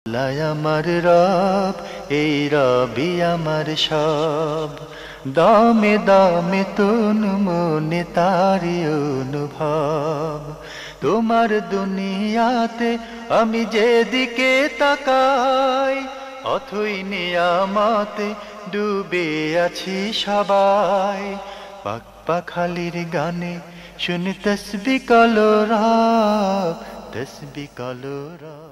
আল্লাহ আমার রব, এই রবি আমার সব, দামে দামে তুন মনে তারি অনুভব। তোমার দুনিয়াতে আমি যেদিকে তাকাই, অথই নিয়ামতে ডুবে আছি সবাই। পাক পাখালির গানে শুনি তসবিহ কলরব, তসবিহ কলরব।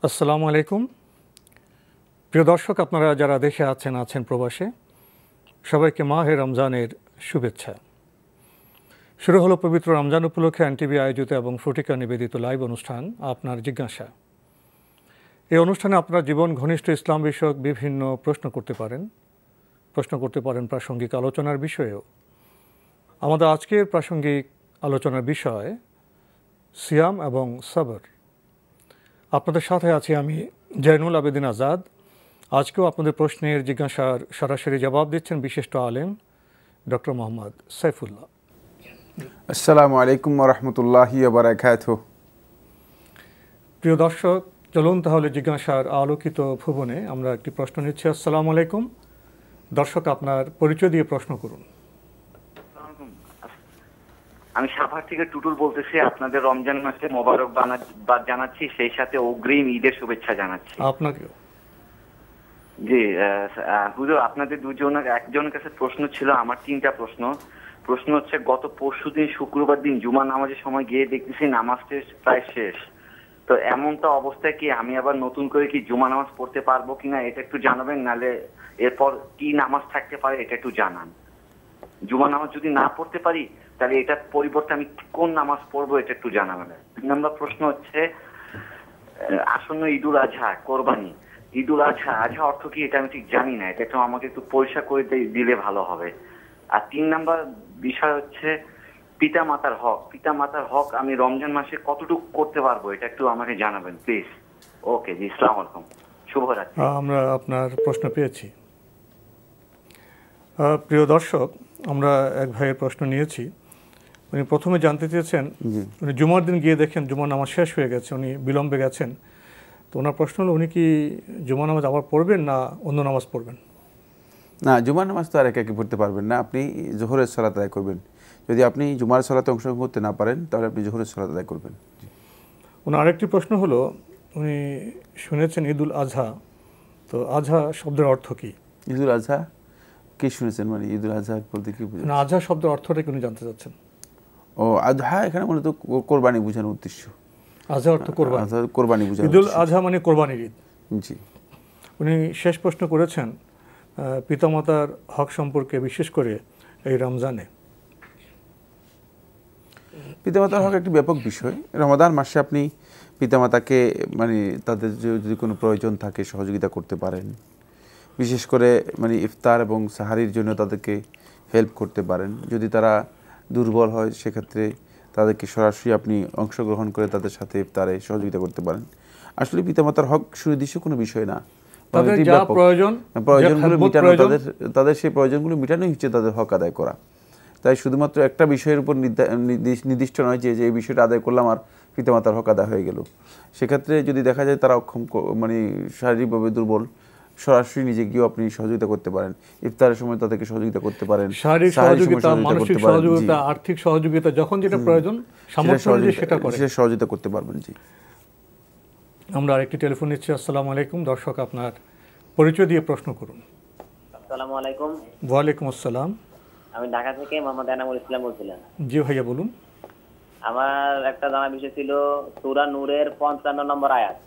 আসসালামু আলাইকুম প্রিয় দর্শক, আপনারা যারা দেশে আছেন প্রবাসে, সবাইকে মাহে রমজানের শুভেচ্ছা। শুরু হলো পবিত্র রমজান উপলক্ষে এনটিভি আয়োজিত এবং ফ্রুটিকা নিবেদিত লাইভ অনুষ্ঠান আপনার জিজ্ঞাসা। এই অনুষ্ঠানে আপনারা জীবন ঘনিষ্ঠ ইসলাম বিষয়ক বিভিন্ন প্রশ্ন করতে পারেন প্রাসঙ্গিক আলোচনার বিষয়েও। আমাদের আজকের প্রাসঙ্গিক আলোচনার বিষয় সিয়াম এবং সবর। আপনাদের সাথে আছি আমি জয়নুল আবেদিন আজাদ। আজকেও আপনাদের প্রশ্নের জিজ্ঞাসার সরাসরি জবাব দিচ্ছেন বিশিষ্ট আলেম ডক্টর মোহাম্মদ সাইফুল্লাহ। আসসালামু আলাইকুম ওয়া রাহমাতুল্লাহি ওয়া বারাকাতুহু। প্রিয় দর্শক, চলুন তাহলে জিজ্ঞাসার আলোকিত ভুবনে আমরা একটি প্রশ্ন নিচ্ছি। আসসালামু আলাইকুম দর্শক, আপনার পরিচয় দিয়ে প্রশ্ন করুন। আমি সাভার থেকে টুটুল বলতেছি। আপনাদের রমজান মাসে মোবারকবাদ জানাচ্ছি, সেই সাথে অগ্রিম ঈদের শুভেচ্ছা জানাচ্ছি আপনাকেও। জি হুজুর, আপনাদের একজনের কাছে প্রশ্ন ছিল, আমার তিনটা প্রশ্ন হচ্ছে, গত পরশুদিন শুক্রবার দিন জুমা নামাজের সময় গিয়ে দেখতেছি নামাজটা প্রায় শেষ, তো এমনটা অবস্থায় কি আমি আবার নতুন করে কি জুমা নামাজ পড়তে পারবো কিনা এটা একটু জানাবেন, নালে এরপর কি নামাজ থাকতে পারে এটা একটু জানান। জুমা নামাজ যদি না পড়তে পারি তাহলে এটার পরিবর্তে আমি কোন নামাজ পড়বো এটা একটু জানাবেন। 2 নম্বর প্রশ্ন হচ্ছে, আসন্ন ঈদুল আজহা, কোরবানি, ঈদুল আজহা অর্থ কি এটা আমি ঠিক জানি না, এটা একটু আমাকে একটু পরিষ্কার করে দিলে ভালো হবে। আর 3 নম্বর বিষয় হচ্ছে পিতা মাতার হক আমি রমজান মাসে কতটুকু করতে পারবো এটা একটু আমাকে জানাবেন প্লিজ। ওকে জি, আসসালামু আলাইকুম, শুভরাত্রি। আমরা আপনার প্রশ্ন পেয়েছি। প্রিয় দর্শক, আমরা এক ভাইয়ের প্রশ্ন নিয়েছি। উনি প্রথমে জানতে চেয়েছেন, উনি জুমার দিন গিয়ে দেখেন জুমার নামাজ শেষ হয়ে গেছে, উনি বিলম্বে গেছেন। তো ওনার প্রশ্ন হলো, উনি কি জুমার নামাজ আবার পড়বেন না অন্য নামাজ পড়বেন? না, জুমার নামাজ তো আর একাকি পড়তে পারবেন না, আপনি জোহরের সালাত আদায় করবেন। যদি আপনি জুমার সালাতে অংশগ্রহণ করতে না পারেন তাহলে আপনি জোহরের সালাত আদায় করবেন। ওনার আরেকটি প্রশ্ন হলো, উনি শুনেছেন ঈদুল আজহা, তো আজহা শব্দের অর্থ কি? ঈদুল আজহা কি শুনেছেন, মানে ঈদুল আজহা বলতে কি বুঝেন? আজহা শব্দের অর্থটা কি উনি জানতে চাচ্ছেন। ও আজহা এখানে মূলত কোরবানি বোঝানোর উদ্দেশ্য। আজহা অর্থ কোরবানি, কোরবানি বোঝানো। ঈদুল আজহা মানে কোরবানির ঈদ। জি। উনি শেষ প্রশ্ন করেছেন পিতামাতার হক সম্পর্কে, বিশেষ করে এই রমজানে। পিতামাতার হক একটি ব্যাপক বিষয়। রমাদান মাসে আপনি পিতামাতাকে মানে তাদের যদি কোনো প্রয়োজন থাকে সহযোগিতা করতে পারেন, বিশেষ করে মানে ইফতার এবং সাহারির জন্য তাদেরকে হেল্প করতে পারেন। যদি তারা দুর্বল হয় সেক্ষেত্রে তাদেরকে সরাসরি আপনি অংশগ্রহণ করে তাদের সাথে ইফতারে সহযোগিতা করতে পারেন। আসলে পিতামাতার হক সুনির্দিষ্ট কোনো বিষয় না, প্রয়োজনগুলো মেটানো, তাদের সেই প্রয়োজনগুলো মেটানোই হচ্ছে তাদের হক আদায় করা। তাই শুধুমাত্র একটা বিষয়ের উপর নির্দিষ্ট নয় যে এই বিষয়টা আদায় করলাম আর পিতামাতার হক আদায় হয়ে গেল। সেক্ষেত্রে যদি দেখা যায় তারা অক্ষম, মানে শারীরিকভাবে দুর্বল, সরাসরি নিজে গিয়েও আপনি সহযোগিতা করতে পারেন। ইফতারের সময় তাদেরকে সহযোগিতা করতে পারেন, শারীরিক সহযোগিতা, মানসিক সহযোগিতা, আর্থিক সহযোগিতা, যখন যেটা প্রয়োজন সামর্থ্য অনুযায়ী সেটা করে সহযোগিতা করতে পারবেন। জি। আমরা আরেকটি টেলিফোন নিচ্ছি। আসসালামু আলাইকুম দর্শক, আপনার পরিচয় দিয়ে প্রশ্ন করুন। আসসালামু আলাইকুম। ওয়ালাইকুম আসসালাম। আমি ঢাকা থেকে মোহাম্মদ এনামুল ইসলাম বলছিলাম। জি ভাইয়া বলুন। আমার একটা জানার বিষয় ছিল সূরা নূরের 55 নম্বর আয়াত।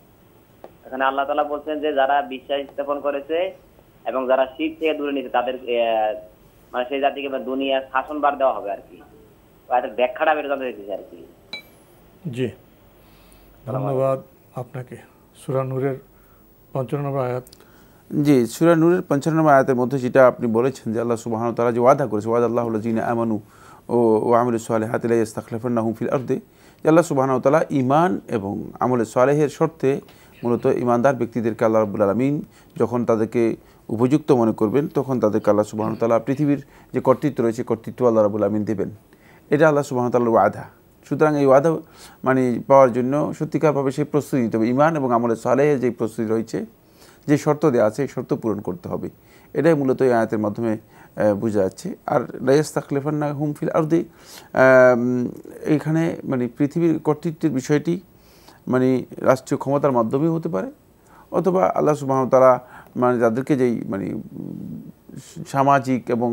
এখানে আল্লাহ তাআলা বলছেন যে যারা বিশ্বাস স্থাপন করেছে এবং যারা শিরক থেকে দূরে নিয়েছে তাদের মানে সেই জাতিকে দুনিয়ার শাসনভার দেওয়া হবে আর কি। আয়াতের ব্যাখ্যাটা বের জানতে চাইছি আর কি। জি, ধন্যবাদ আপনাকে। সূরা নূরের 55 নম্বর আয়াত। জি, সূরা নূরের 55 নম্বর আয়াতের মধ্যে যেটা আপনি বলেছেন যে আল্লাহ সুবহানাহু ওয়া তাআলা যে ওয়াদা করেছে, ওয়াদাল্লাহু আল্লাযীনা আমানু ওয়া আমিলুস সালিহাতি লা ইস্তাখলিফান্নাহুম ফিল আরদি, যে আল্লাহ সুবহানাহু ওয়া তাআলা ঈমান এবং আমলে সালেহের শর্তে মূলত ঈমানদার ব্যক্তিদেরকে আল্লাহ রাব্বুল আলামিন যখন তাদেরকে উপযুক্ত মনে করবেন তখন তাদেরকে আল্লাহ সুবহানাহু ওয়া তাআলা পৃথিবীর যে কর্তৃত্ব রয়েছে কর্তৃত্ব আল্লাহ রাব্বুল আলামিন দেবেন। এটা আল্লাহ সুবহানাহু ওয়া তাআলার ওয়াদা। সুতরাং এই ওয়াদা মানে পাওয়ার জন্য সত্যিকারভাবে সেই প্রস্তুতি নিতে হবে। ইমান এবং আমলে সালেহের যে প্রস্তুতি রয়েছে, যে শর্ত দেওয়া আছে এই শর্ত পূরণ করতে হবে। এটাই মূলত এই আয়াতের মাধ্যমে বোঝা যাচ্ছে। আর লাইয়াস্তাখলিফান্না হুম ফিল আরদি, এইখানে মানে পৃথিবীর কর্তৃত্বের বিষয়টি মানে রাষ্ট্রীয় ক্ষমতার মাধ্যমেই হতে পারে, অথবা আল্লাহ সুবহানাহু ওয়া তাআলা মানে যাদেরকে যেই মানে সামাজিক এবং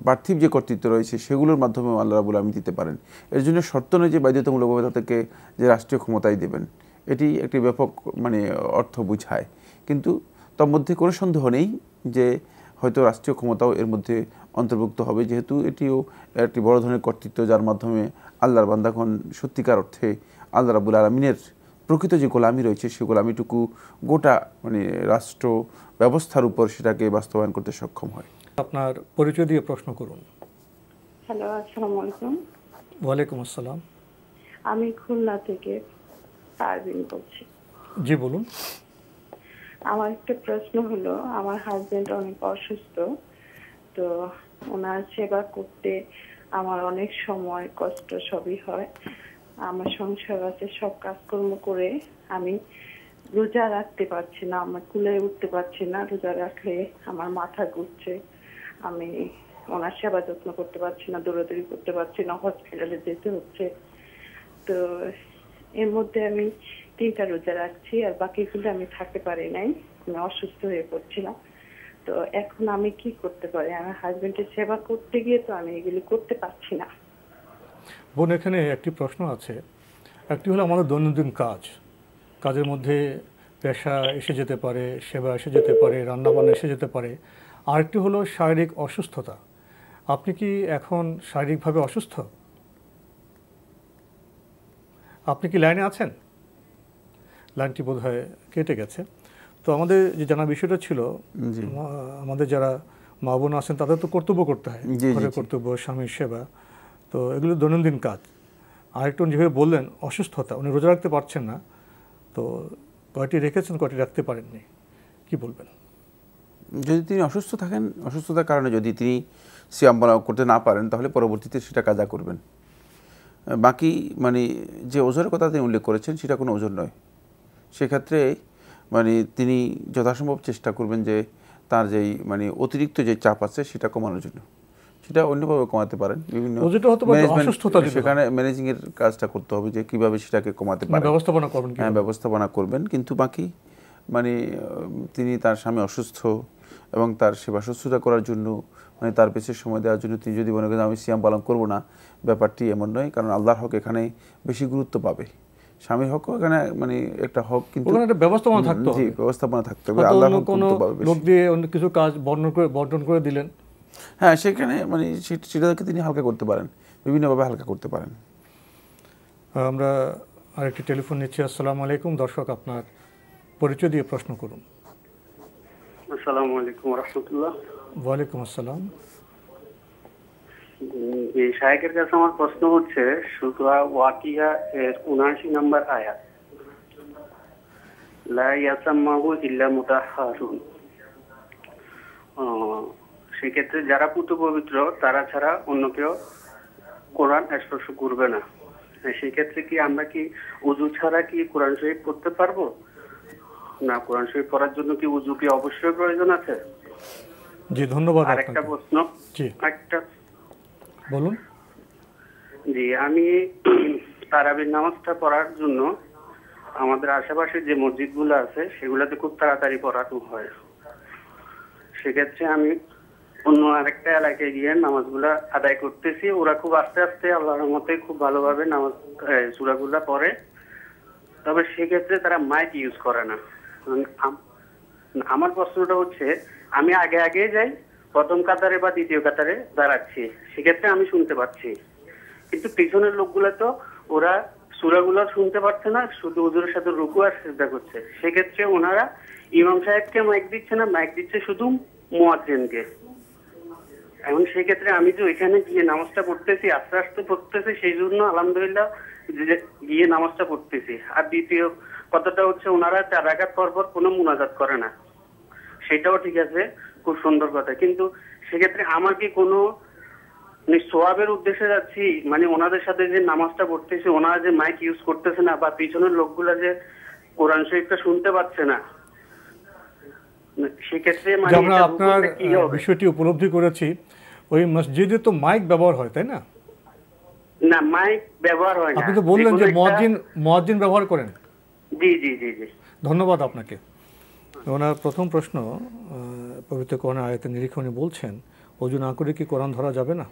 পার্থিব যে কর্তৃত্ব রয়েছে সেগুলোর মাধ্যমেও আল্লাহ রাব্বুল আলামিন দিতে পারেন। এর জন্য শর্ত নয় যে বাধ্যতামূলকভাবে তাদেরকে যে রাষ্ট্রীয় ক্ষমতাই দেবেন, এটি একটি ব্যাপক মানে অর্থ বুঝায়। কিন্তু তার মধ্যে কোনো সন্দেহ নেই যে হয়তো রাষ্ট্রীয় ক্ষমতাও এর মধ্যে অন্তর্ভুক্ত হবে, যেহেতু এটিও একটি বড় ধরনের কর্তৃত্ব যার মাধ্যমে আল্লাহর বান্দাগণ সত্যিকার অর্থে আল্লাহ রাব্বুল আলামিনের প্রকৃত যে গোলামি রয়েছে সেই গোলামিটুকু গোটা মানে রাষ্ট্র ব্যবস্থার উপর সেটাকে বাস্তবায়ন করতে সক্ষম হয়। আপনার পরিচয় দিয়ে প্রশ্ন করুন। হ্যালো, আসসালামু আলাইকুম। ওয়ালাইকুম আসসালাম। আমি খুলনা থেকে পারভিন বলছি। জি বলুন। আমার একটা প্রশ্ন হলো, আমার হাজবেন্ড অনেক অসুস্থ, তো ওনার সেবা করতে আমার অনেক সময় কষ্ট সবই হয়। আমার সংসার আছে, সব কাজকর্ম করে আমি রোজা রাখতে পারছি না, আমার কুলে উঠতে পারছি না। রোজা রাখলে আমার মাথা ঘুরছে, আমি ওনার সেবা যত্ন করতে পারছি না, দৌড়াদৌড়ি করতে পারছি না, হসপিটালে যেতে হচ্ছে। তো এর মধ্যে আমি 3টা রোজা রাখছি, আর বাকিগুলো আমি থাকতে পারি নাই, আমি অসুস্থ হয়ে পড়ছিলাম। তো এখন আমি কি করতে পারি? আমার হাজবেন্ডের সেবা করতে গিয়ে তো আমি এগুলি করতে পারছি না। বোন, এখানে একটি প্রশ্ন আছে। একটি হলো আমাদের দৈনন্দিন কাজের মধ্যে পেশা এসে যেতে পারে, সেবা এসে যেতে পারে, রান্নাবান্না এসে যেতে পারে। আরেকটি হলো শারীরিক অসুস্থতা। আপনি কি এখন শারীরিকভাবে অসুস্থ? আপনি কি লাইনে আছেন? লাইনটি বোধহয় কেটে গেছে। তো আমাদের যে জানা বিষয়টা ছিল, আমাদের যারা মা বোন আছেন তাদের তো কর্তব্য করতে হয়, ঘরের কর্তব্য, স্বামীর সেবা, তো এগুলো দৈনন্দিন কাজ। আরেকটু যেভাবে বললেন অসুস্থতা, উনি রোজা রাখতে পারছেন না, তো কয়টি রেখেছেন, কয়টি রাখতে পারেননি, কি বলবেন? যদি তিনি অসুস্থ থাকেন, অসুস্থতার কারণে যদি তিনি সিয়াম পালন করতে না পারেন, তাহলে পরবর্তীতে সেটা কাজা করবেন। বাকি মানে যে ওজনের কথা তিনি উল্লেখ করেছেন সেটা কোনো ওজন নয়। সেক্ষেত্রে মানে তিনি যথাসম্ভব চেষ্টা করবেন যে তার যেই মানে অতিরিক্ত যে চাপ আছে সেটা কমানোর জন্য। সেটা অন্যভাবে কমাতে পারেন, বিভিন্ন সেখানে ম্যানেজিং এর কাজটা করতে হবে যে কিভাবে সেটাকে কমাতে পারেন, ব্যবস্থাপনা করবেন। কিন্তু বাকি মানে তিনি তার স্বামী অসুস্থ এবং তার সেবা শুশ্রূষা করার জন্য মানে তার পেছনে সময় দেওয়ার জন্য তিনি যদি মনে করেন আমি সিয়াম পালন করবো না, ব্যাপারটি এমন নয়। কারণ আল্লাহর হক এখানে বেশি গুরুত্ব পাবে, স্বামীর হক এখানে মানে একটা হক, কিন্তু ব্যবস্থাপনা থাকতে হবে। জি, ব্যবস্থাপনা থাকতে হবে। আল্লাহর হক গুরুত্ব পাবে। লোক দিয়ে অন্য কিছু কাজ বর্ণন করে দিলেন, হ্যাঁ, সেখানে মানে সেটাকে তিনি হালকা করতে পারেন, বিভিন্নভাবে হালকা করতে পারেন। আমরা আরেকটি টেলিফোন নিচ্ছি। আসসালামু আলাইকুম। দর্শক, আপনার পরিচয় দিয়ে প্রশ্ন করুন। আসসালামু আলাইকুম রাহমাতুল্লাহ। ওয়ালাইকুম আসসালাম। এই শায়েখের কাছে আমার প্রশ্ন হচ্ছে, সূরা ওয়াকিয়া এর 79 নম্বর আয়াত, লা ইয়াসাম্মাহু ইল্লা মুতাহহারুন, সেক্ষেত্রে যারা পুত পবিত্র তারা ছাড়া অন্য কেউ কোরআন স্পর্শ করবে না। সেক্ষেত্রে কি আমরা কি উযু ছাড়া কি কোরআন শরীফ পড়তে পারবো না? কোরআন শরীফ পড়ার জন্য কি উযু কি অবশ্যই প্রয়োজন আছে? জি, ধন্যবাদ। আরেকটা প্রশ্ন, একটা বলুন। জি, আমি তারাবির নামাজটা পড়ার জন্য আমাদের আশেপাশে যে মসজিদগুলো আছে সেগুলোতে খুব তাড়াতাড়ি পড়ানো হয়। সেক্ষেত্রে আমি অন্য আরেকটা এলাকায় গিয়ে নামাজগুলা আদায় করতেছি, ওরা খুব আস্তে আস্তে আল্লাহর রহমতে খুব ভালোভাবে নামাজ সূরাগুলা পড়ে। তবে সেক্ষেত্রে তারা মাইক ইউজ করে না। আমার প্রশ্নটা হচ্ছে, আমি আগে আগে যাই, প্রথম কাতারে বা দ্বিতীয় কাতারে দাঁড়াচ্ছি, সেক্ষেত্রে আমি শুনতে পাচ্ছি, কিন্তু পিছনের লোকগুলা তো ওরা সূরাগুলো শুনতে পাচ্ছে না, শুধু হুজুরের সাথে রুকু আর সিজদা করছে। সেক্ষেত্রে ওনারা ইমাম সাহেবকে মাইক দিচ্ছে না, মাইক দিচ্ছে শুধু মুয়াজ্জিনকে। এখন সেক্ষেত্রে আমি যে ওইখানে গিয়ে নামাজটা পড়তেছি, আস্তে আস্তে পড়তেছি, সেই জন্য আলহামদুলিল্লাহ গিয়ে নামাজটা পড়তেছি। আর দ্বিতীয় কথাটা হচ্ছে, ওনারা 4 রাকাত পর পর কোনো মুনাজাত করে না, সেটাও ঠিক আছে, খুব সুন্দর কথা। কিন্তু সেক্ষেত্রে আমার কি কোনো মানে সোয়াবের উদ্দেশ্যে যাচ্ছি, মানে ওনাদের সাথে যে নামাজটা পড়তেছি, ওনারা যে মাইক ইউজ করতেছে না বা পিছনের লোকগুলা যে কোরআন শরীফটা শুনতে পাচ্ছে না, সেক্ষেত্রে মানে আমরা এটা আপনার রুকুতে কি হবে? বিষয়টি উপলব্ধি করেছি। ওই মসজিদে তো মাইক ব্যবহার হয়, তাই না? না, মাইক ব্যবহার হয় না। আপনি তো বললেন যে মুয়াজ্জিন ব্যবহার করেন। জি জি জি জি। ধন্যবাদ আপনাকে। ওনার প্রথম প্রশ্ন, পবিত্র কোরআন আয়াতের নিরীক্ষণে বলছেন ওযু না করে কি কোরআন ধরা যাবে না?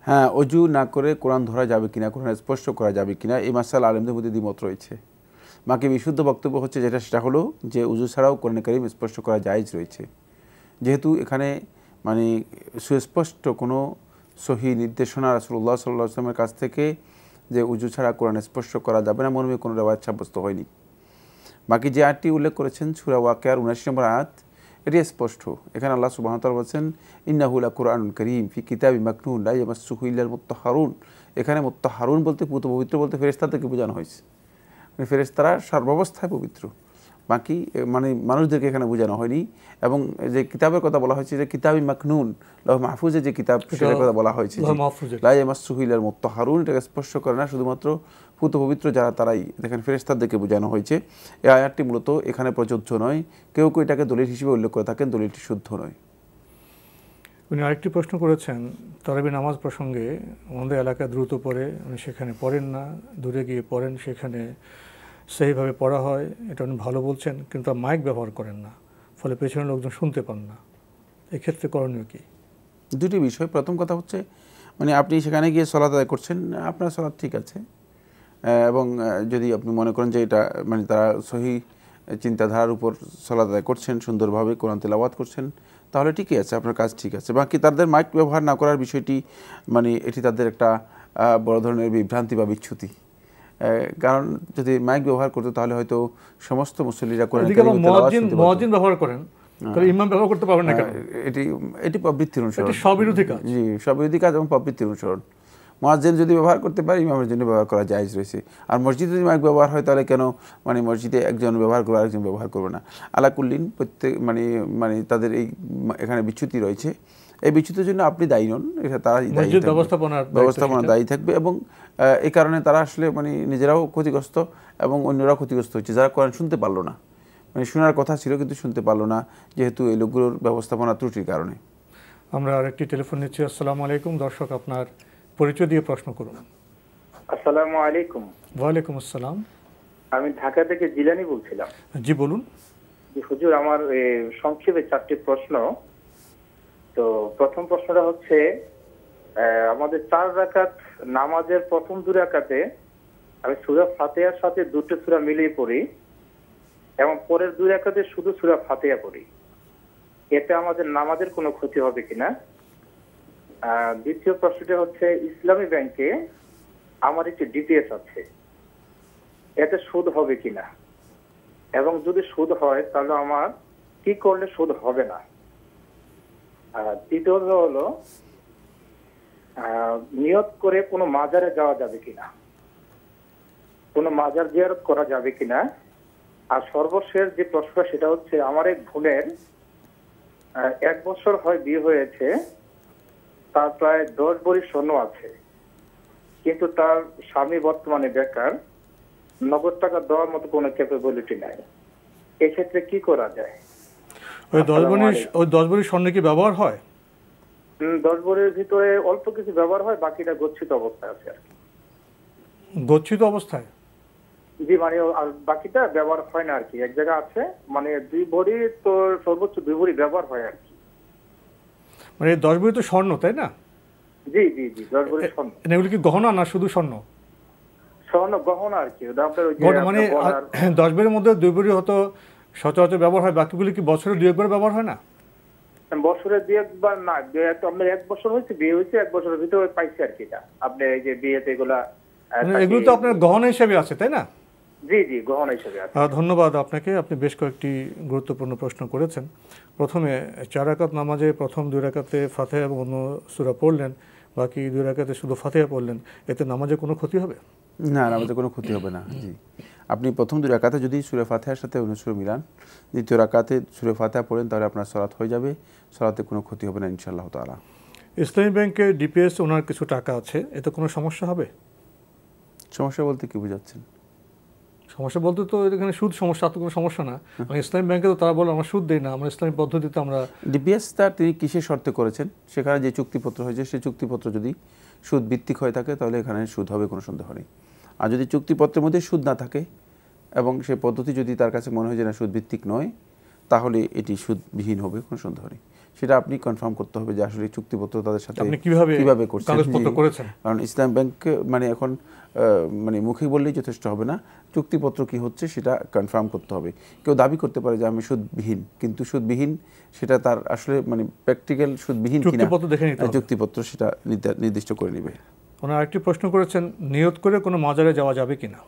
হ্যাঁ, অজু না করে কোরআন ধরা যাবে কিনা, কোরআন স্পর্শ করা যাবে কিনা, এই মাসালা আলেমদের মধ্যে দ্বিমত রয়েছে। বাকি বিশুদ্ধ বক্তব্য হচ্ছে সেটা হলো যে উজু ছাড়াও কোরআন কারীম স্পর্শ করা জায়েজ রয়েছে, যেহেতু এখানে মানে সুস্পষ্ট কোনো সহি নির্দেশনা রাসূলুল্লাহ সাল্লাল্লাহু আলাইহি ওয়াসাল্লামের কাছ থেকে যে উজু ছাড়া কোরআন স্পর্শ করা যাবে না মর্মে কোনো রেওয়ায়াত সাব্যস্ত হয়নি। বাকি যে আয়াতটি উল্লেখ করেছেন সূরা ওয়াকিয়ার ৭৯ নম্বর আয়াত, এটি স্পষ্ট। এখানে আল্লাহ সুবহানাহু ওয়া তাআলা বলেছেন ইন্নাহু লাকুরআনুন কারীম ফি কিতাবিম মাকনুন লা ইয়ামাসসুহু ইল্লাল মুত্তাহহারুন। এখানে মুত্তাহহারুন বলতে পবিত্র বলতে ফেরেশতাদেরকে বোঝানো হয়েছে, মানে ফেরেশতারা সর্বাবস্থায় পবিত্র, বাকি মানে মানুষদেরকে এখানে বোঝানো হয়নি। এবং যে কিতাবের কথা বলা হয়েছে যে কিতাবি মাকনুন, লৌহ মাহফুজে যে কিতাব সেটার কথা বলা হয়েছে লা ইয়ামাসসুহু ইল্লাল মুত্তাহহারুন, এটাকে স্পর্শ করে না শুধুমাত্র পুত পবিত্র যারা তারাই, দেখেন ফেরেশতাদেরকে বোঝানো হয়েছে। এই আয়াতটি মূলত এখানে প্রযোজ্য নয়। কেউ কেউ এটাকে দলিল হিসেবে উল্লেখ করে থাকেন, দলিলটি শুদ্ধ নয়। উনি আরেকটি প্রশ্ন করেছেন তারাবি নামাজ প্রসঙ্গে, আমাদের এলাকায় দ্রুত পড়ে, উনি সেখানে পড়েন না, দূরে গিয়ে পড়েন, সেখানে সেইভাবে পড়া হয়, এটা উনি ভালো বলছেন, কিন্তু মাইক ব্যবহার করেন না, ফলে পেছনের লোকজন শুনতে পান না। এক্ষেত্রে করণীয় কি? দুটি বিষয়। প্রথম কথা হচ্ছে মানে আপনি সেখানে গিয়ে সালাত আদায় করছেন, আপনার সালাত ঠিক আছে, এবং যদি আপনি মনে করেন যে এটা মানে তারা সহি চিন্তাধারার উপর সালাত আদায় করছেন, সুন্দরভাবে কোরআন তেলাওয়াত করছেন, তাহলে ঠিকই আছে, আপনার কাজ ঠিক আছে। বাকি তাদের মাইক ব্যবহার না করার বিষয়টি মানে এটি তাদের একটা বড় ধরনের বিভ্রান্তি বা বিচ্যুতি। কারণ যদি মাইক ব্যবহার করতো তাহলে হয়তো সমস্ত মুসল্লিরা কোরআন মুয়াজ্জিন ব্যবহার করেন, তাহলে ইমাম ব্যবহার করতে পারবেন না কেন? এটি প্রবৃত্তির অনুসরণ, এটি স্ববিরোধী কাজ। জি, স্ববিরোধী কাজ এবং প্রবৃত্তির অনুসরণ। মুয়াজ্জিন যদি ব্যবহার করতে পারে, ইমামের জন্য ব্যবহার করা জায়েজ রয়েছে। আর মসজিদে যদি মাইক ব্যবহার হয় তাহলে কেন মানে মসজিদে একজন ব্যবহার করবে আরেকজন ব্যবহার করবে না? আলাকুল্লিন প্রত্যেক মানে তাদের এই এখানে বিচ্যুতি রয়েছে। এই বিচ্যুতির জন্য আপনি দায়ী নন, এটা তারাই দায়ী, ব্যবস্থাপনা দায়ী থাকবে। এবং এই কারণে তারা আসলে মানে নিজেরাও ক্ষতিগ্রস্ত এবং অন্যরাও ক্ষতিগ্রস্ত হচ্ছে, যারা কোরআন শুনতে পারলো না, মানে শোনার কথা ছিল কিন্তু শুনতে পারলো না, যেহেতু এই লোকগুলোর ব্যবস্থাপনা ত্রুটির কারণে। আমরা আরেকটি টেলিফোন নিচ্ছি। আসসালামু আলাইকুম। দর্শক, আপনার পরিচয় দিয়ে প্রশ্ন করুন। আসসালামু আলাইকুম। ওয়ালাইকুম আসসালাম। আমি ঢাকা থেকে জিলানি বলছিলাম। জি বলুন। হুজুর, আমার সংক্ষেপে 4টি প্রশ্ন। তো প্রথম প্রশ্নটা হচ্ছে, আমাদের 4 রাকাত নামাজের প্রথম 2 রাকাতে আমি সূরা ফাতিহার সাথে দুটো সূরা মিলিয়ে পড়ি এবং পরের 2 রাকাতে শুধু সূরা ফাতিহা পড়ি, এতে আমাদের নামাজের কোনো ক্ষতি হবে কিনা? দ্বিতীয় প্রশ্নটা হচ্ছে, ইসলামী ব্যাংকে আমার একটি ডিপিএস আছে, এতে সুদ হবে কিনা, এবং যদি সুদ হয় তাহলে আমার কি করলে সুদ হবে না? তৃতীয়ত হলো, নিয়ত করে কোনো মাজারে যাওয়া যাবে কিনা, কোনো মাজার জিয়ারত করা যাবে কিনা? আর সর্বশেষ যে প্রশ্ন সেটা হচ্ছে, আমার এক বোনের 1 বছর হয় বিয়ে হয়েছে, তার প্রায় 10 ভরি স্বর্ণ আছে, কিন্তু তার স্বামী বর্তমানে বেকার, নগদ টাকা দেওয়ার মতো কোনো ক্যাপাবিলিটি নাই, এক্ষেত্রে কি করা যায়? ওই 10 ভরি স্বর্ণ কি ব্যবহার হয়? 10 ভরির ভিতরে অল্প কিছু ব্যবহার হয়, বাকিটা গচ্ছিত অবস্থায় আছে আর কি। গচ্ছিত অবস্থায়? জি, মানে বাকিটা ব্যবহার হয় না আর কি, এক জায়গায় আছে, মানে 2 ভরি তো সর্বোচ্চ 2 ভরি ব্যবহার হয় আর কি। মানে 10 ভরি তো স্বর্ণ, তাই না? জি জি জি, 10 ভরি স্বর্ণ। এগুলো কি গহনা না শুধু স্বর্ণ? স্বর্ণ গহনা আর কি। মানে 10 ভরির মধ্যে 2 ভরি হতো সচরাচর ব্যবহার হয়, বাকিগুলি কি বছরে 2 একবার ব্যবহার হয় না? বছরে 2 একবার না, আপনার 1 বছর হয়েছে বিয়ে হয়েছে, 1 বছরের ভিতরে পাইছে আর কি। এটা আপনি এই যে বিয়েতে এগুলো তো আপনার গহনা হিসেবে আছে, তাই না? জি জি, গহনা হিসেবে আছে। ধন্যবাদ আপনাকে। আপনি বেশ কয়েকটি গুরুত্বপূর্ণ প্রশ্ন করেছেন। প্রথমে 4 রাকাত নামাজে প্রথম 2 রাকাতে ফাতিহা এবং অন্য সূরা পড়লেন, বাকি 2 রাকাতে শুধু ফাতিহা পড়লেন, এতে নামাজে কোনো ক্ষতি হবে? না, নামাজে কোনো ক্ষতি হবে না। জি, আপনি প্রথম 2 রাকাতে যদি সূরা ফাতিহার সাথে অন্য সূরা মিলান, দ্বিতীয় রাকাতে সূরা ফাতিহা পড়েন, তাহলে আপনার সালাত হয়ে যাবে, সালাতে কোনো ক্ষতি হবে না ইনশাআল্লাহ তাআলা। ইসলামী ব্যাংকে ডিপিএস ওনার কিছু টাকা আছে, এতে কোনো সমস্যা হবে? সমস্যা বলতে কি বোঝাচ্ছেন? সমস্যা বলতে তো এখানে সুদ সমস্যা, তো কোনো সমস্যা না। ইসলামী ব্যাংকে তো তারা বলে আমরা সুদ দিই না, আমরা ইসলামী পদ্ধতিতে আমরা। ডিপিএসটা তিনি কিসের শর্তে করেছেন, সেখানে যে চুক্তিপত্র হয়েছে সেই চুক্তিপত্র যদি সুদ ভিত্তিক হয়ে থাকে তাহলে এখানে সুদ হবে, কোনো সন্দেহ নেই। আর যদি চুক্তিপত্রের মধ্যে সুদ না থাকে এবং সেই পদ্ধতি যদি তার কাছে মনে হয় যে না সুদ ভিত্তিক নয়, তাহলে এটি সুদবিহীন হবে, কোনো সন্দেহ নেই। সেটা আপনি কনফার্ম করতে হবে যে আসলে চুক্তিপত্র তাদের সাথে কিভাবে করছেন। কারণ ইসলাম ব্যাংক মানে এখন মানে মুখে বললেই যথেষ্ট হবে না, চুক্তিপত্র কি হচ্ছে সেটা কনফার্ম করতে হবে। কেউ দাবি করতে পারে যে আমি সুদবিহীন, কিন্তু সুদবিহীন সেটা তার আসলে মানে প্র্যাকটিক্যাল সুদবিহীন কিনা চুক্তিপত্র সেটা নির্দিষ্ট করে নেবে। ওনার আরেকটি প্রশ্ন করেছেন, নিয়ত করে কোনো মাজারে যাওয়া যাবে কিনা?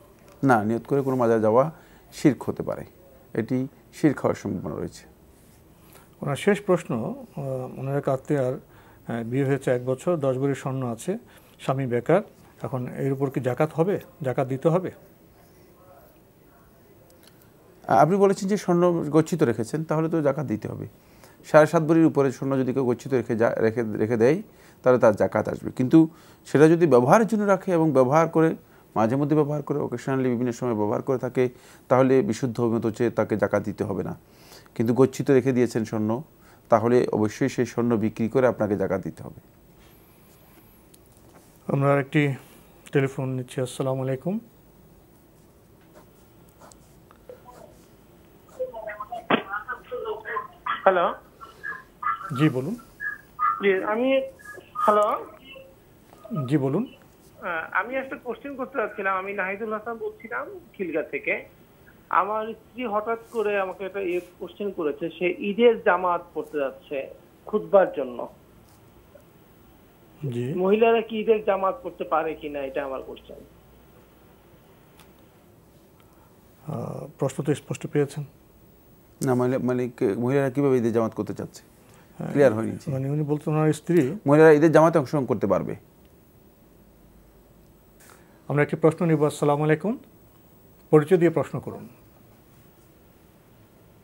না, নিয়ত করে কোনো মাজারে যাওয়া শিরক হতে পারে, এটি শিরক হওয়ার সম্ভাবনা রয়েছে। ওনার শেষ প্রশ্ন, ওনার এক আত্মীয়ার বিয়ে হয়েছে 1 বছর, 10 ভরি স্বর্ণ আছে, স্বামী বেকার, এখন এর উপর কি জাকাত হবে, জাকাত দিতে হবে? আপনি বলেছেন যে স্বর্ণ গচ্ছিত রেখেছেন, তাহলে তো জাকাত দিতে হবে। 7.5 ভরির উপরে স্বর্ণ যদি কেউ গচ্ছিত রেখে দেয় তাহলে তার জাকাত আসবে। কিন্তু সেটা যদি ব্যবহারের জন্য রাখে এবং ব্যবহার করে মাঝে মধ্যে ব্যবহার করে, অকেশনালি বিভিন্ন সময় ব্যবহার করে থাকে, তাহলে বিশুদ্ধ অভিমত হচ্ছে তাকে জাকাত দিতে হবে না। কিন্তু গচ্ছিত রেখে দিয়েছেন স্বর্ণ, তাহলে অবশ্যই সেই স্বর্ণ বিক্রি করে আপনাকে জাকাত দিতে হবে। আমরা একটি টেলিফোন নিচ্ছি। আসসালামু আলাইকুম। হ্যালো, জি বলুন। হ্যালো, জি বলুন। আমি একটা কোশ্চেন করতে চাচ্ছিলাম। আমি নাহিদুল হাসান বলছিলাম খিলগা থেকে। আমার স্ত্রী হঠাৎ করে আমাকে একটা কোশ্চেন করেছে, সে ঈদের জামাত পড়তে যাচ্ছে খুতবার জন্য। জি, মহিলারা কি ঈদের জামাত পড়তে পারে কিনা, এটা আমার কোশ্চেন। প্রশ্ন তো স্পষ্ট পেয়েছেন না? মানে মহিলারা কিভাবে ঈদের জামাত করতে চাচ্ছে ক্লিয়ার হয়নি। মানে উনি বলতে ওনার স্ত্রী মহিলারা ঈদের জামাতে অংশগ্রহণ করতে পারবে। আমরা একটি প্রশ্ন নিব। আসসালামু আলাইকুম, পরিচয় দিয়ে প্রশ্ন করুন।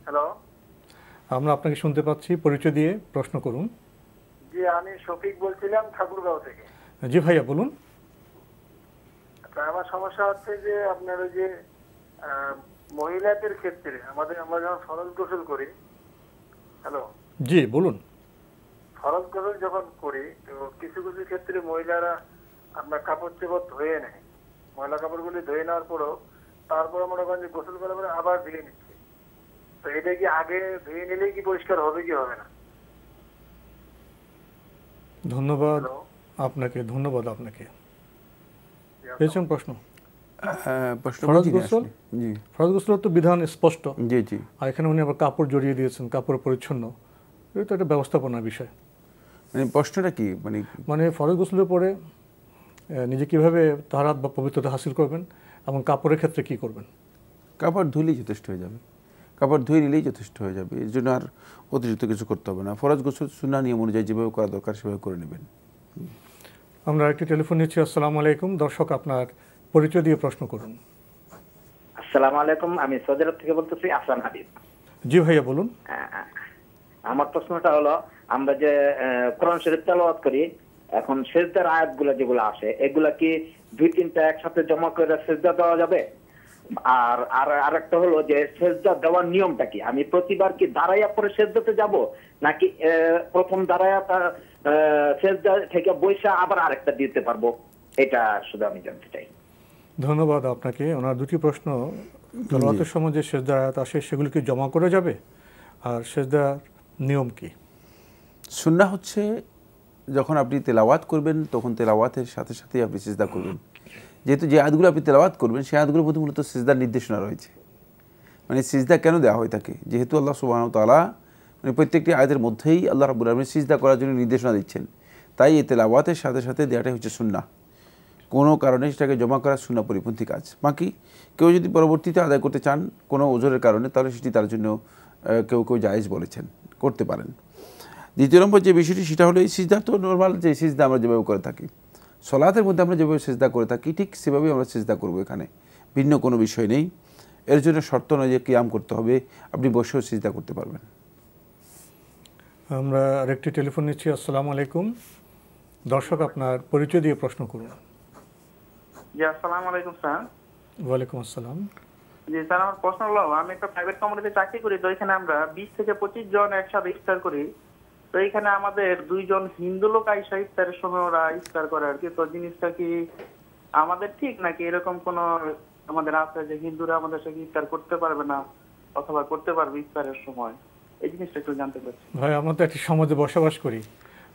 হ্যালো, আমরা আপনাকে শুনতে পাচ্ছি, পরিচয় দিয়ে প্রশ্ন করুন। জি, আমি শফিক বলছিলাম ঠাকুরগাঁও থেকে। জি ভাইয়া বলুন। আমার সমস্যা হচ্ছে যে আপনার ওই যে মহিলাদের ক্ষেত্রে আমরা যখন ফরজ গোসল করি। হ্যালো, জি বলুন। ফরজ গোসল যখন করি তো কিছু কিছু ক্ষেত্রে মহিলারা আপনার কাপড় চোপড় ধুয়ে নেয়, ময়লা কাপড়গুলি ধুয়ে নেওয়ার পরও তারপরে মনে করেন যে গোসল করার পরে আবার ধুয়ে নিচ্ছে। তো এটা কি আগে ধুয়ে নিলেই কি পরিষ্কার হবে কি হবে না? ধন্যবাদ আপনাকে, ধন্যবাদ আপনাকে। পেয়েছেন প্রশ্ন? ফরজ গোসল তো বিধান স্পষ্ট। জি জি। আর এখানে উনি আবার কাপড় জড়িয়ে দিয়েছেন, কাপড় পরিচ্ছন্ন, এটা একটা ব্যবস্থাপনার বিষয়। মানে প্রশ্নটা কি, মানে ফরজ গোসলের পরে নিজে কিভাবে তাহারাত বা পবিত্রতা হাসিল করবেন এবং কাপড়ের ক্ষেত্রে কি করবেন? কাপড় ধুলেই যথেষ্ট হয়ে যাবে, কাপড় ধুয়ে নিলেই যথেষ্ট হয়ে যাবে। এর জন্য আর অতিরিক্ত কিছু করতে হবে না। ফরজ গোসল সুন্নাহ নিয়ম অনুযায়ী যেভাবে করা দরকার সেভাবে করে নেবেন। আমরা একটি টেলিফোন নিচ্ছি। আসসালামু আলাইকুম। দর্শক, আপনার পরিচয় দিয়ে প্রশ্ন করুন। আসসালামু আলাইকুম, আমি সৌদি আরব থেকে বলতেছি, আহসান হাবিব। জি ভাইয়া বলুন। আমার প্রশ্নটা হলো, আমরা যে কোরআন শরীফ তেলাওয়াত করি, এখন সিজদার আয়াতগুলো যেগুলো আসে এগুলা কি 2-3টা একসাথে জমা করে সিজদা দেওয়া যাবে? আর আরেকটা হলো যে সিজদা দেওয়ার নিয়মটা কি? আমি প্রতিবার কি দাঁড়াইয়া পরে সিজদাতে যাব, নাকি প্রথম দাঁড়াইয়া সিজদা থেকে বইসা আবার আরেকটা দিতে পারবো? এটা শুধু আমি জানতে চাই। ধন্যবাদ আপনাকে। ওনার দুটি প্রশ্ন। তেলাওয়াতের সময় যে সিজদার আয়াত আসে সেগুলি কি জমা করে যাবে, আর সিজদার নিয়ম কি? সুন্নাহ হচ্ছে যখন আপনি তেলাওয়াত করবেন তখন তেলাওয়াতের সাথে সাথে আপনি সিজদা করবেন। যেহেতু যে আয়াতগুলো আপনি তেলাওয়াত করবেন সেই আয়াতগুলোর মধ্যে মূলত সিজদার নির্দেশনা রয়েছে। মানে সিজদা কেন দেওয়া হয়ে থাকে? যেহেতু আল্লাহ সুবহানাহু ওয়া তাআলা মানে প্রত্যেকটি আয়াতের মধ্যেই আল্লাহ রাব্বুল আলামিন সিজদা করার জন্য নির্দেশনা দিচ্ছেন, তাই এই তেলাওয়াতের সাথে সাথে দেওয়াটাই হচ্ছে সুন্নাহ। কোনো কারণে সেটাকে জমা করা সুন্নাহ পরিপন্থী কাজ। বাকি কেউ যদি পরবর্তীতে আদায় করতে চান কোনো ওজোরের কারণে, তাহলে সেটি তার জন্য কেউ কেউ জায়েজ বলেছেন, করতে পারেন। দ্বিতীয় নম্বর যে বিষয়টি সেটা হলো এই সিজদা তো নর্মাল যে সিজদা আমরা যেভাবে করে থাকি, সলাতের মধ্যে আমরা যেভাবে সিজদা করে থাকি ঠিক সেভাবেই আমরা সিজদা করব। এখানে ভিন্ন কোনো বিষয় নেই। এর জন্য শর্ত নয় যে কিয়াম করতে হবে, আপনি বসেও সিজদা করতে পারবেন। আমরা আরেকটি টেলিফোন নিচ্ছি। আসসালামু আলাইকুম। দর্শক আপনার পরিচয় দিয়ে প্রশ্ন করুন। জি আসসালামু আলাইকুম স্যার। ওয়ালাইকুম আসসালাম। জি স্যার, আমার প্রশ্ন হলো, আমি একটা প্রাইভেট কোম্পানিতে চাকরি করি, তো এখানে আমরা 20 থেকে 25 জন একসাথে ইফতার করি। তো এখানে আমাদের 2 জন হিন্দু লোক আইসা ইফতারের সময় ওরা ইফতার করে আর কি। তো জিনিসটা কি আমাদের ঠিক নাকি এরকম কোন আমাদের আছে যে হিন্দুরা আমাদের সাথে ইফতার করতে পারবে না অথবা করতে পারবে ইফতারের সময়? এই জিনিসটা একটু জানতে চাচ্ছি। ভাই, আমরা তো একটি সমাজে বসবাস করি,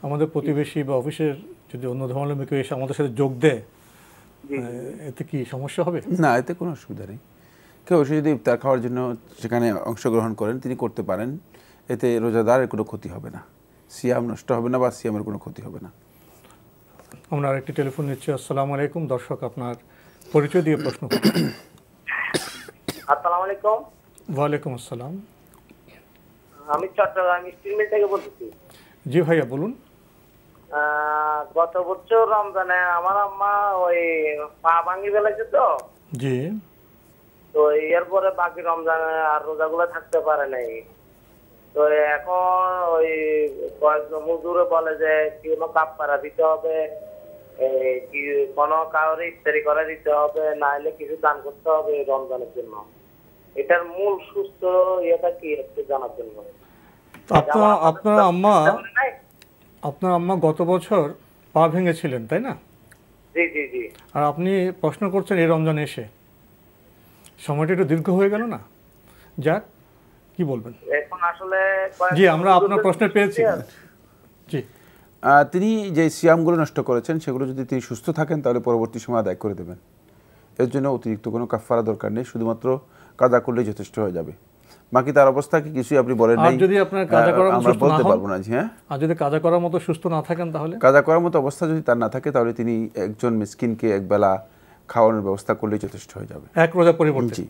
আমাদের প্রতিবেশী বা অফিসের যদি অন্য ধর্মাবলম্বী কেউ এসে আমাদের সাথে যোগ দেয়, এতে কি সমস্যা হবে? না, এতে কোনো অসুবিধা নেই। কেউ এসে যদি ইফতার খাওয়ার জন্য সেখানে অংশগ্রহণ করেন, তিনি করতে পারেন, এতে রোজাদারের কোনো ক্ষতি হবে না, সিয়াম নষ্ট হবে না বা সিয়ামের কোনো ক্ষতি হবে না। আমরা আরেকটি টেলিফোন নিচ্ছি। আসসালামু আলাইকুম। দর্শক আপনার পরিচয় দিয়ে প্রশ্ন করুন। আসসালামু আলাইকুম। ওয়ালাইকুম আসসালাম। আমি চট্টগ্রাম স্টিল মিল থেকে বলতেছি। জি ভাইয়া বলুন। গত বছর রমজানে আমার আম্মা ওই পা ভাঙি ফেলেছে, তো জি, তো এরপরে বাকি রমজানে আর রোজাগুলো থাকতে পারে নাই। তো এখন ওই কয়েকজন হুজুরে বলে যে কি কোনো কাফারা দিতে হবে, কি কোনো কাউরে ইফতারি করে দিতে হবে, না হলে কিছু দান করতে হবে রমজানের জন্য। এটার মূল সুস্থ ইয়েটা কি একটু জানার জন্য। আপনার আম্মা গত বছর পা ভেঙেছিলেন, তাই না? জি জি জি। আর আপনি প্রশ্ন করছেন এই রমজানে এসে, সময়টা একটু দীর্ঘ হয়ে গেল না? যাক, কি বলবেন? এখন আসলে জি, আমরা আপনার প্রশ্ন পেয়েছি। জি, তিনি যে সিয়ামগুলো নষ্ট করেছেন সেগুলো যদি তিনি সুস্থ থাকেন তাহলে পরবর্তী সময় আদায় করে দেবেন। এর জন্য অতিরিক্ত কোনো কাফারা দরকার নেই, শুধুমাত্র কাজা করলেই যথেষ্ট হয়ে যাবে। বাকি তার অবস্থা কি কিছুই আপনি বলেন নাই, যদি আপনার কাজা করার মতো আমরা বলতে পারবো না। জি হ্যাঁ, আর যদি কাজা করার মতো সুস্থ না থাকেন তাহলে? কাজা করার মতো অবস্থা যদি তার না থাকে তাহলে তিনি একজন মিসকিনকে একবেলা খাওয়ানোর ব্যবস্থা করলেই যথেষ্ট হয়ে যাবে, এক রোজা পরিবর্তে। জি।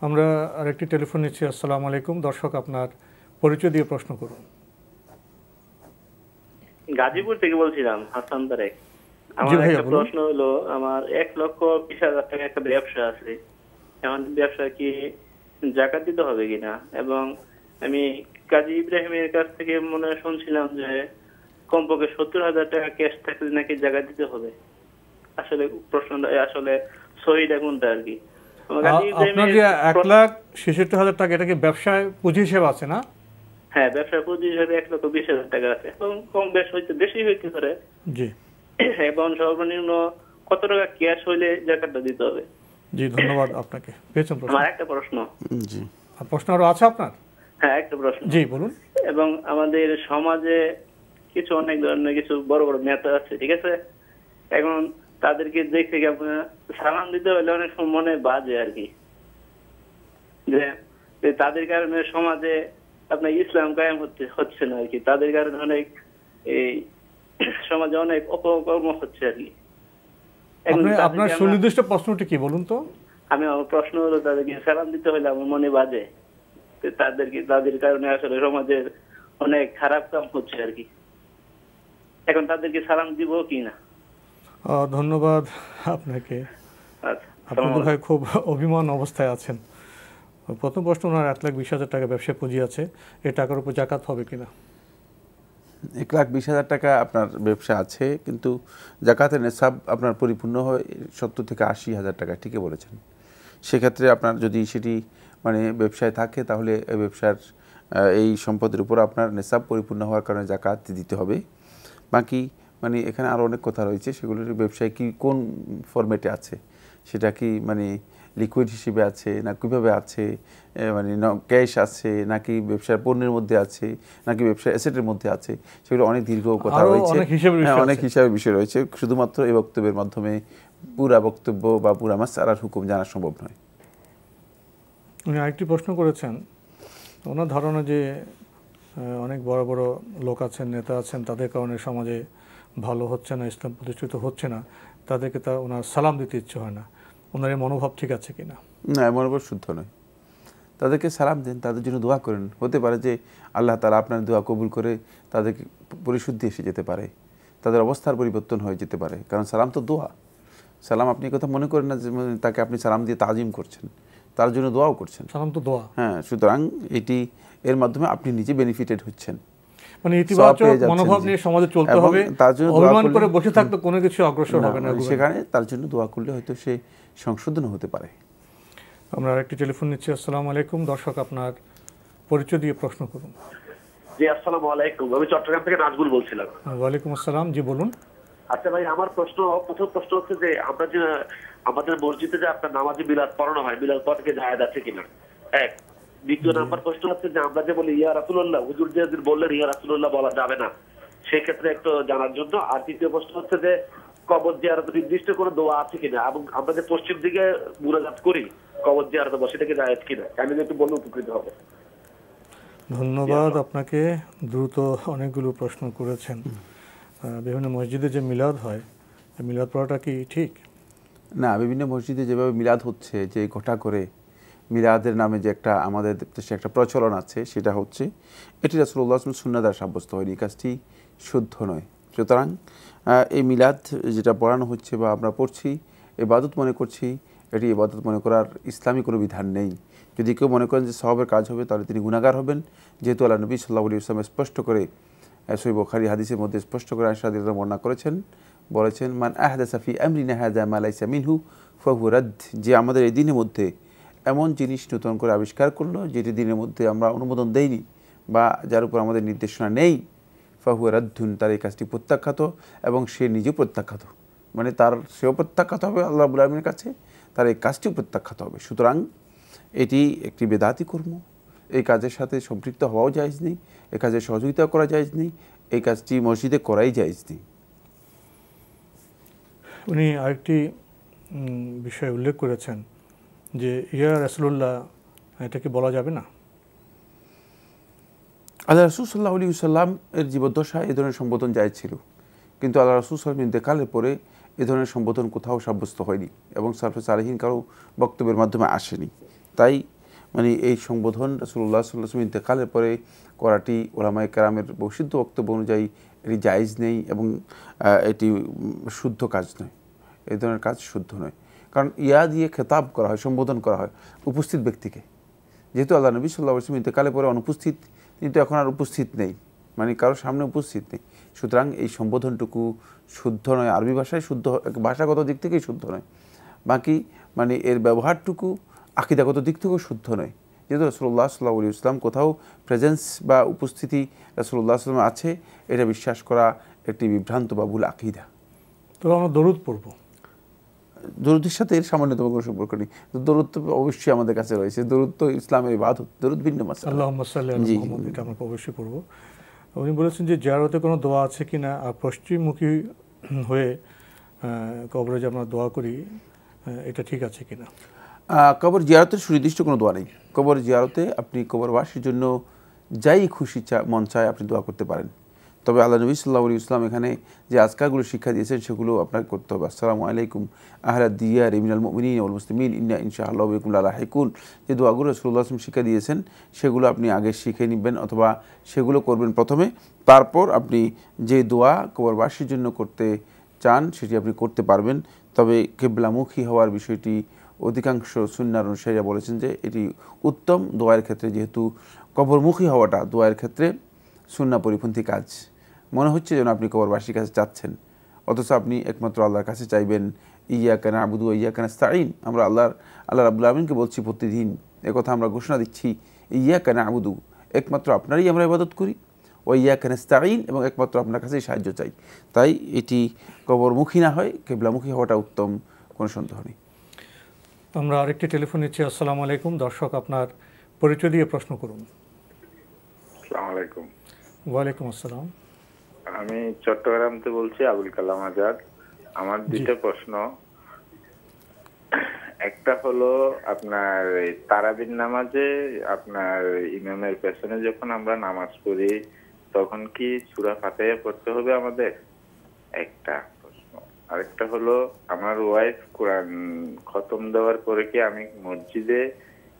আমরা আরেকটি টেলিফোন নিচ্ছি। আসসালামু আলাইকুম। দর্শক আপনার পরিচয় দিয়ে প্রশ্ন করুন। গাজীপুর থেকে বলছিলাম, হাসান তারেক। আমার একটা প্রশ্ন হলো, আমার 1,20,000 টাকা একটা ব্যবসা আছে, এখন ব্যবসা কি জাকাত দিতে হবে কিনা? এবং আমি কাজী ইব্রাহিমের কাছ থেকে মনে শুনছিলাম যে কমপক্ষে 70,000 টাকা ক্যাশ থাকলে নাকি জাকাত দিতে হবে। আসলে প্রশ্নটা আসলে সহিটা কোনটা আর কি? আপনার যে 1,66,000 টাকা, এটা কি ব্যবসায় পুঁজি হিসেবে আছে না? হ্যাঁ, ব্যবসায় পুঁজি হিসেবে 1,20,000 টাকা আছে, এবং কম বেশি হইতে পারে। জি। এবং সর্বনিম্ন কত টাকা ক্যাশ হইলে জাকাতটা দিতে হবে? জি, ধন্যবাদ আপনাকে। পেয়েছেন প্রশ্ন? আমার একটা প্রশ্ন। জি, প্রশ্ন আরো আছে আপনার? হ্যাঁ, একটা প্রশ্ন। জি বলুন। এবং আমাদের সমাজে কিছু অনেক ধরনের কিছু বড় বড় নেতা আছে, ঠিক আছে? এখন তাদেরকে দেখে আপনার সালাম দিতে হলে অনেক মনে বাজে আর কি, যে তাদের কারণে সমাজে আপনার ইসলাম কায়েম হচ্ছে না আর কি। তাদের কারণে অনেক এই সমাজে অনেক অপকর্ম হচ্ছে আর কি। আপনার সুনির্দিষ্ট প্রশ্নটি কি বলুন তো? আমি আমার প্রশ্ন হলো, তাদেরকে সালাম দিতে হলে আমার মনে বাজে, তাদের কারণে আসলে সমাজের অনেক খারাপ কাম হচ্ছে আর কি। এখন তাদেরকে সালাম দিব কি না? ধন্যবাদ আপনাকে। আপনাদের ভাই খুব অভিমান অবস্থায় আছেন। প্রথম প্রশ্ন, ওনার 1,20,000 টাকা ব্যবসায় পুঁজি আছে, এই টাকার উপর জাকাত হবে কিনা? 1,20,000 টাকা আপনার ব্যবসা আছে, কিন্তু জাকাতের নেশাব আপনার পরিপূর্ণ হয় 70 থেকে 80,000 টাকা, ঠিকই বলেছেন। সেক্ষেত্রে আপনার যদি সেটি মানে ব্যবসায় থাকে তাহলে ব্যবসার এই সম্পদের উপর আপনার নেশাব পরিপূর্ণ হওয়ার কারণে জাকাত দিতে হবে। বাকি মানে এখানে আরও অনেক কথা রয়েছে, সেগুলোর ব্যবসায় কি কোন ফরম্যাটে আছে, সেটা কি মানে লিকুইড হিসেবে আছে না কীভাবে আছে, মানে ক্যাশ আছে নাকি ব্যবসার পণ্যের মধ্যে আছে নাকি ব্যবসার অ্যাসেটের মধ্যে আছে, সেগুলো অনেক দীর্ঘ কথা রয়েছে, অনেক হিসাবের বিষয় রয়েছে। শুধুমাত্র এই বক্তব্যের মাধ্যমে পুরা বক্তব্য বা পুরা মাসআলার হুকুম জানা সম্ভব নয়। উনি আরেকটি প্রশ্ন করেছেন, ওনার ধারণা যে অনেক বড় বড় লোক আছেন, নেতা আছেন, তাদের কারণে সমাজে ভালো হচ্ছে না, ইসলাম প্রতিষ্ঠিত হচ্ছে না, তাদেরকে তা ওনার সালাম দিতে ইচ্ছে হয় না। ওনার এই মনোভাব ঠিক আছে কিনা? না, মনোভাব শুদ্ধ নয়। তাদেরকে সালাম দেন, তাদের জন্য দোয়া করেন। হতে পারে যে আল্লাহ তাআলা আপনার দোয়া কবুল করে তাদেরকে পরিশুদ্ধি এসে যেতে পারে, তাদের অবস্থার পরিবর্তন হয়ে যেতে পারে, কারণ সালাম তো দোয়া। সালাম আপনি কথা মনে করেন না যে তাকে আপনি সালাম দিয়ে তাজিম করছেন, তার জন্য দোয়াও করছেন। সালাম তো দোয়া। হ্যাঁ, সুতরাং এর মাধ্যমে আপনি নিজে বেনিফিটেড হচ্ছেন। মানে ইতিবাচক মনোভাব নিয়ে সমাজে চলতে হবে, অভিমান করে বসে থাকতে কোনো কিছু অগ্রসর হবে না। সেখানে তার জন্য দোয়া করলে হয়তো সে সংশোধন হতে পারে। আমরা আরেকটি টেলিফোন নিচ্ছি। আসসালামু আলাইকুম। দর্শক, আপনার পরিচয় দিয়ে প্রশ্ন করুন। জি, আসসালামু আলাইকুম। আমি চট্টগ্রাম থেকে নাজবুল বলছিলাম। ওয়ালাইকুম আসসালাম, জি বলুন। আচ্ছা ভাই, আমার প্রথম প্রশ্ন হচ্ছে যে আমরা যে আমাদের মসজিদে যে আপনার নামাজে মিলাদ পড়ানো হয়, মিলাদ পড়া থেকে জায়েজ আছে কিনা, এক। দ্বিতীয় নাম্বার প্রশ্ন হচ্ছে যে আমরা যে বলি ইয়া রাসূলুল্লাহ, হুজুর যে বললেন ইয়া রাসূলুল্লাহ বলা যাবে না, সেক্ষেত্রে একটু জানার জন্য। আর তৃতীয় প্রশ্ন হচ্ছে যে কবর জিয়ারত নির্দিষ্ট কোনো দোয়া আছে কিনা, এবং আমরা যে পশ্চিম দিকে মুনাজাত করি কবর জিয়ারত বসে থেকে জায়েজ কিনা, আমি একটু বললে উপকৃত হবে। ধন্যবাদ আপনাকে। দ্রুত অনেকগুলো প্রশ্ন করেছেন। বিভিন্ন মসজিদে যে মিলাদ হয়, মিলাদ পড়াটা কি ঠিক? না, বিভিন্ন মসজিদে যেভাবে মিলাদ হচ্ছে, যে ঘটা করে মিলাদের নামে যে একটা আমাদের দেশে একটা প্রচলন আছে, সেটা হচ্ছে এটি রাসূলুল্লাহ সুন্নাহ দ্বারা সাব্যস্ত হয়নি, কাজটি শুদ্ধ নয়। সুতরাং এই মিলাদ যেটা পড়ানো হচ্ছে বা আমরা পড়ছি, ইবাদত মনে করছি, এটি ইবাদত মনে করার ইসলামী কোনো বিধান নেই। যদি কেউ মনে করেন যে সওয়াবের কাজ হবে, তাহলে তিনি গুনাহগার হবেন, যেহেতু আল্লাহ নবী সাল্লাল্লাহু আলাইহি ওয়াসাল্লাম স্পষ্ট করে সহিহ বুখারী হাদিসের মধ্যে স্পষ্ট করে আয়েশা রাদিয়াল্লাহু আনহা বর্ণনা করেছেন, বলেছেন মান আহদাসা ফি আমরিনা হাযা মা লাইসা মিনহু ফাহুয়া রাদ। যে আমাদের এই দিনের মধ্যে এমন জিনিস নতুন করে আবিষ্কার করলো যেটি দিনের মধ্যে আমরা অনুমোদন দেইনি বা যার উপর আমাদের নির্দেশনা নেই, ফাহুয়া রাদ্দুন, তার এই কাজটি প্রত্যাখ্যাত এবং সে নিজেও প্রত্যাখ্যাত। মানে সেও প্রত্যাখ্যাত হবে আল্লাহ রাব্বুল আলামিনের কাছে, তার এই কাজটিও প্রত্যাখ্যাত হবে। সুতরাং এটি একটি বেদাতি কর্ম, এই কাজের সাথে সম্পৃক্ত হওয়াও জায়েজ নেই, এই কাজে সহযোগিতা করা জায়েজ নেই, এই কাজটি মসজিদে করাই জায়েজ নেই। উনি আরেকটি বিষয় উল্লেখ করেছেন যে ইয়া রাসূলুল্লাহ, এটা কি বলা যাবে না? আল্লাহ রাসূল সাল্লাল্লাহু আলাইহি ওয়াসাল্লাম এর জীবদ্দশায় এ ধরনের সম্বোধন জায়েজ ছিল, কিন্তু আল্লাহ রাসূল সাল্লাল্লাহু আলাইহি ওয়াসাল্লাম ইন্তেকালের পরে এ ধরনের সম্বোধন কোথাও সাব্যস্ত হয়নি এবং সালফে সালেহিন কারো বক্তব্যের মাধ্যমে আসেনি। তাই মানে এই সম্বোধন রাসূলুল্লাহ সাল্লাল্লাহু আলাইহি ওয়াসাল্লাম ইন্তেকালের পরে করাটি উলামায়ে কেরামের বর্ণিত বক্তব্য অনুযায়ী এটি জায়েজ নেই এবং এটি শুদ্ধ কাজ নয়, এই ধরনের কাজ শুদ্ধ নয়। কারণ ইয়া দিয়ে খেতাব করা হয়, সম্বোধন করা হয় উপস্থিত ব্যক্তিকে, যেহেতু আল্লাহ নবী সাল্লাল্লাহু আলাইহি ওয়াসাল্লাম ইন্তেকালের পরে অনুপস্থিত, কিন্তু এখন আর উপস্থিত নেই, মানে কারোর সামনে উপস্থিত নেই। সুতরাং এই সম্বোধনটুকু শুদ্ধ নয়, আরবি ভাষায় শুদ্ধ, ভাষাগত দিক থেকেই শুদ্ধ নয়, বাকি মানে এর ব্যবহারটুকু আকীদাগত দিক থেকেও শুদ্ধ নয়। যেহেতু রাসূলুল্লাহ সাল্লাল্লাহু আলাইহি ওয়াসাল্লাম কোথাও প্রেজেন্স বা উপস্থিতি রাসূলুল্লাহ সাল্লাল্লাহু আলাইহি ওয়াসাল্লাম আছে, এটা বিশ্বাস করা একটি বিভ্রান্ত বা ভুল আকীদা। তো আমরা দরুদ পড়ব, দরুদের সাথে এর সামান্যতম কোনো সম্পর্ক নেই। দরুদ তো অবশ্যই আমাদের কাছে রয়েছে, দরুদ তো ইসলামের ইবাদত, দরুদ ভিন্ন মাসআলা। আল্লাহুম্মা সাল্লি আলা মুহাম্মাদ, এটা আমরা অবশ্যই পড়ব। উনি বলেছেন যে জিয়ারতে কোনো দোয়া আছে কিনা, আর পশ্চিমমুখী হয়ে কবরে যে আমরা দোয়া করি, এটা ঠিক আছে কিনা? কবর জিয়ারতের সুনির্দিষ্ট কোনো দোয়া নেই। কবর জিয়ারতে আপনি কবরবাসীর জন্য যাই খুশি মন চায় আপনি দোয়া করতে পারেন, তবে আল্লাহ নবী সাল্লাল্লাহু আলাইহি ওয়াসাল্লাম এখানে যে আজকারগুলো শিক্ষা দিয়েছেন সেগুলো আপনাকে করতে হবে। আসসালামু আলাইকুম আহলা দিয়ার মিনাল মুমিনিন ওয়াল মুসলিমিন ইন্না ইনশাআল্লাহু বিকুম লাহিকুন, যে দোয়াগুলো রাসূলুল্লাহ সাল্লাল্লাহু আলাইহি ওয়াসাল্লাম শিক্ষা দিয়েছেন সেগুলো আপনি আগে শিখে নেবেন অথবা সেগুলো করবেন প্রথমে, তারপর আপনি যে দোয়া কবরবাসীর জন্য করতে চান সেটি আপনি করতে পারবেন। তবে কিবলামুখী হওয়ার বিষয়টি অধিকাংশ সুন্নাহর অনুসারীরা বলেছেন যে এটি উত্তম দোয়ার ক্ষেত্রে, যেহেতু কবরমুখী হওয়াটা দোয়ার ক্ষেত্রে সুন্নাহ পরিপন্থী কাজ। মনে হচ্ছে যেন আপনি কবরবাসীর কাছে চাচ্ছেন, অথচ আপনি একমাত্র আল্লাহর কাছে চাইবেন। ইয়াকা না'বুদু ওয়া ইয়াকা নাস্তাঈন, আমরা আল্লাহ রাব্বুল আলামিনকে বলছি প্রতিদিন, একথা আমরা ঘোষণা দিচ্ছি, ইয়াকা না'বুদু, একমাত্র আপনারই আমরা ইবাদত করি, ওয়া ইয়াকা নাস্তাঈন, এবং একমাত্র আপনার কাছেই সাহায্য চাই। তাই এটি কবরমুখী না হয় কিবলামুখী হওয়াটা উত্তম, কোনো সন্দেহ নেই। আমরা আরেকটি টেলিফোন নিচ্ছি। আসসালামু আলাইকুম। দর্শক, আপনার পরিচয় দিয়ে প্রশ্ন করুন। আসসালামু আলাইকুম। ওয়ালাইকুম আসসালাম। আমি চট্টগ্রাম থেকে বলছি, আবুল কালাম আজাদ। আমার দুটো প্রশ্ন, একটা হলো আপনার তারাবির নামাজে আপনার ইমামের পেছনে যখন আমরা নামাজ পড়ি তখন কি সূরা ফাতিহা পড়তে হবে আমাদের? একটা প্রশ্ন। আরেকটা হলো আমার ওয়াইফ কোরআন খতম দেওয়ার পরে কি আমি মসজিদে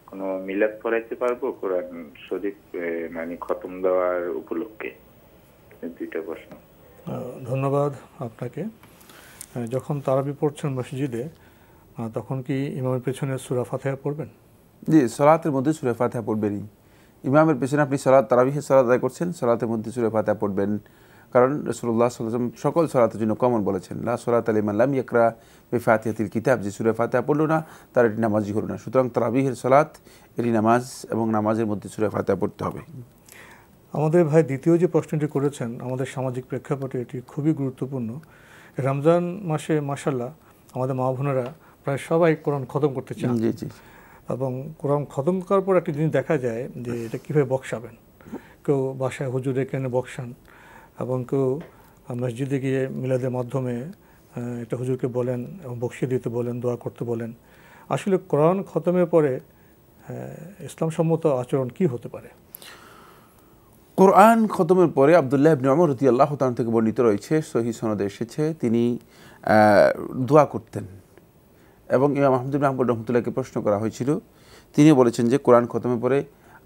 কোনো মিলাদ পড়াইতে পারবো কোরআন শরীফ মানে খতম দেওয়ার উপলক্ষে? দুইটা প্রশ্ন। ধন্যবাদ আপনাকে। যখন তারাবি পড়ছেন মসজিদে, তখন কি ইমামের পেছনে সূরা ফাতিহা পড়বেন? জি, সালাতের মধ্যে সূরা ফাতিহা পড়বেনই, ইমামের পেছনে আপনি তারাবিহের সালাত আদায় করছেন, সালাতের মধ্যে সূরা ফাতিহা পড়বেন, কারণ রাসূলুল্লাহ সাল্লাল্লাহু আলাইহি ওয়াসাল্লাম সকল সালাতের জন্য কমন বলেছেন, লা সালাতা লিমান লাম ইয়াকরা বিফাতিহাতিল কিতাব, যে সূরা ফাতিহা পড়লো না তার এটি নামাজই হলো না। সুতরাং তারাবিহের সালাত এটি নামাজ, এবং নামাজের মধ্যে সূরা ফাতিহা পড়তে হবে। আমাদের ভাই দ্বিতীয় যে প্রশ্নটি করেছেন, আমাদের সামাজিক প্রেক্ষাপটে এটি খুবই গুরুত্বপূর্ণ। রমজান মাসে মাশাআল্লাহ আমাদের মা বোনেরা প্রায় সবাই কোরআন খতম করতে চান, জি জি, এবং কোরআন খতম করার পর একটি জিনিস দেখা যায় যে এটা কীভাবে বক্সাবেন। কেউ বাসায় হুজুর ডেকে এনে বক্সান, এবং কেউ মসজিদে গিয়ে মিলাদের মাধ্যমে এটা হুজুরকে বলেন এবং বক্সিয়ে দিতে বলেন, দোয়া করতে বলেন। আসলে কোরআন খতমের পরে ইসলামসম্মত আচরণ কি হতে পারে? কোরআন খতমের পরে আব্দুল্লাহ ইবনে ওমর রাদিয়াল্লাহু তাআলা থেকে বর্ণিত রয়েছে, সহিহ সনদে এসেছে, তিনি দোয়া করতেন। এবং ইমাম আহমদ ইবনে হাম্বল রাহমাতুল্লাহকে প্রশ্ন করা হয়েছিল, তিনি বলেছেন যে কোরআন খতমের পরে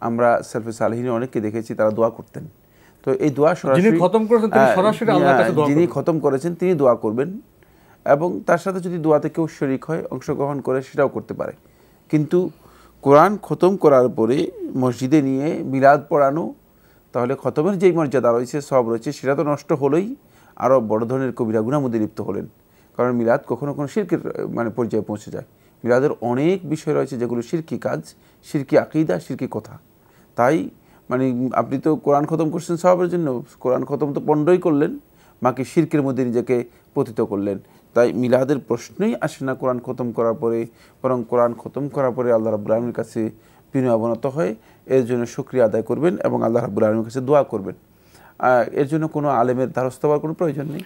আমরা সালফে সালেহিনের অনেককে দেখেছি তারা দোয়া করতেন। তো এই দোয়া যিনি খতম করেছেন তিনি সরাসরি আল্লাহর কাছে দোয়া করবেন, যিনি খতম করেছেন তিনি দোয়া করবেন, এবং তার সাথে যদি দোয়াতে কেউ শরীক হয়, অংশগ্রহণ করে, সেটাও করতে পারে। কিন্তু কোরআন খতম করার পরে মসজিদে নিয়ে মিলাদ পড়ানো, তাহলে খতমের যেই মর্যাদা রয়েছে, সব রয়েছে, সেটা তো নষ্ট হলোই, আরও বড় ধরনের কবিরা গুনার মধ্যে লিপ্ত হলেন। কারণ মিলাদ কখনো কোনো শিরকের পর্যায়ে পৌঁছে যায়। মিলাদের অনেক বিষয় রয়েছে যেগুলো শিরকি কাজ, শিরকি আকীদা, শিরকি কথা। তাই আপনি তো কোরআন খতম করছেন সওয়াবের জন্য, কোরআন খতম তো পণ্ডই করলেন, বাকি শিরকের মধ্যে নিজেকে পতিত করলেন। তাই মিলাদের প্রশ্নই আসে না কোরআন খতম করার পরে, বরং কোরআন খতম করার পরে আল্লাহ রাব্বুল আলামিনের কাছে বিনয় অবনত হয়ে এর জন্য শুকরিয়া আদায় করবেন এবং আল্লাহ রাব্বুল আলামিনের কাছে দোয়া করবেন। এর জন্য কোনো আলেমের দ্বারস্থ হওয়ার কোনো প্রয়োজন নেই,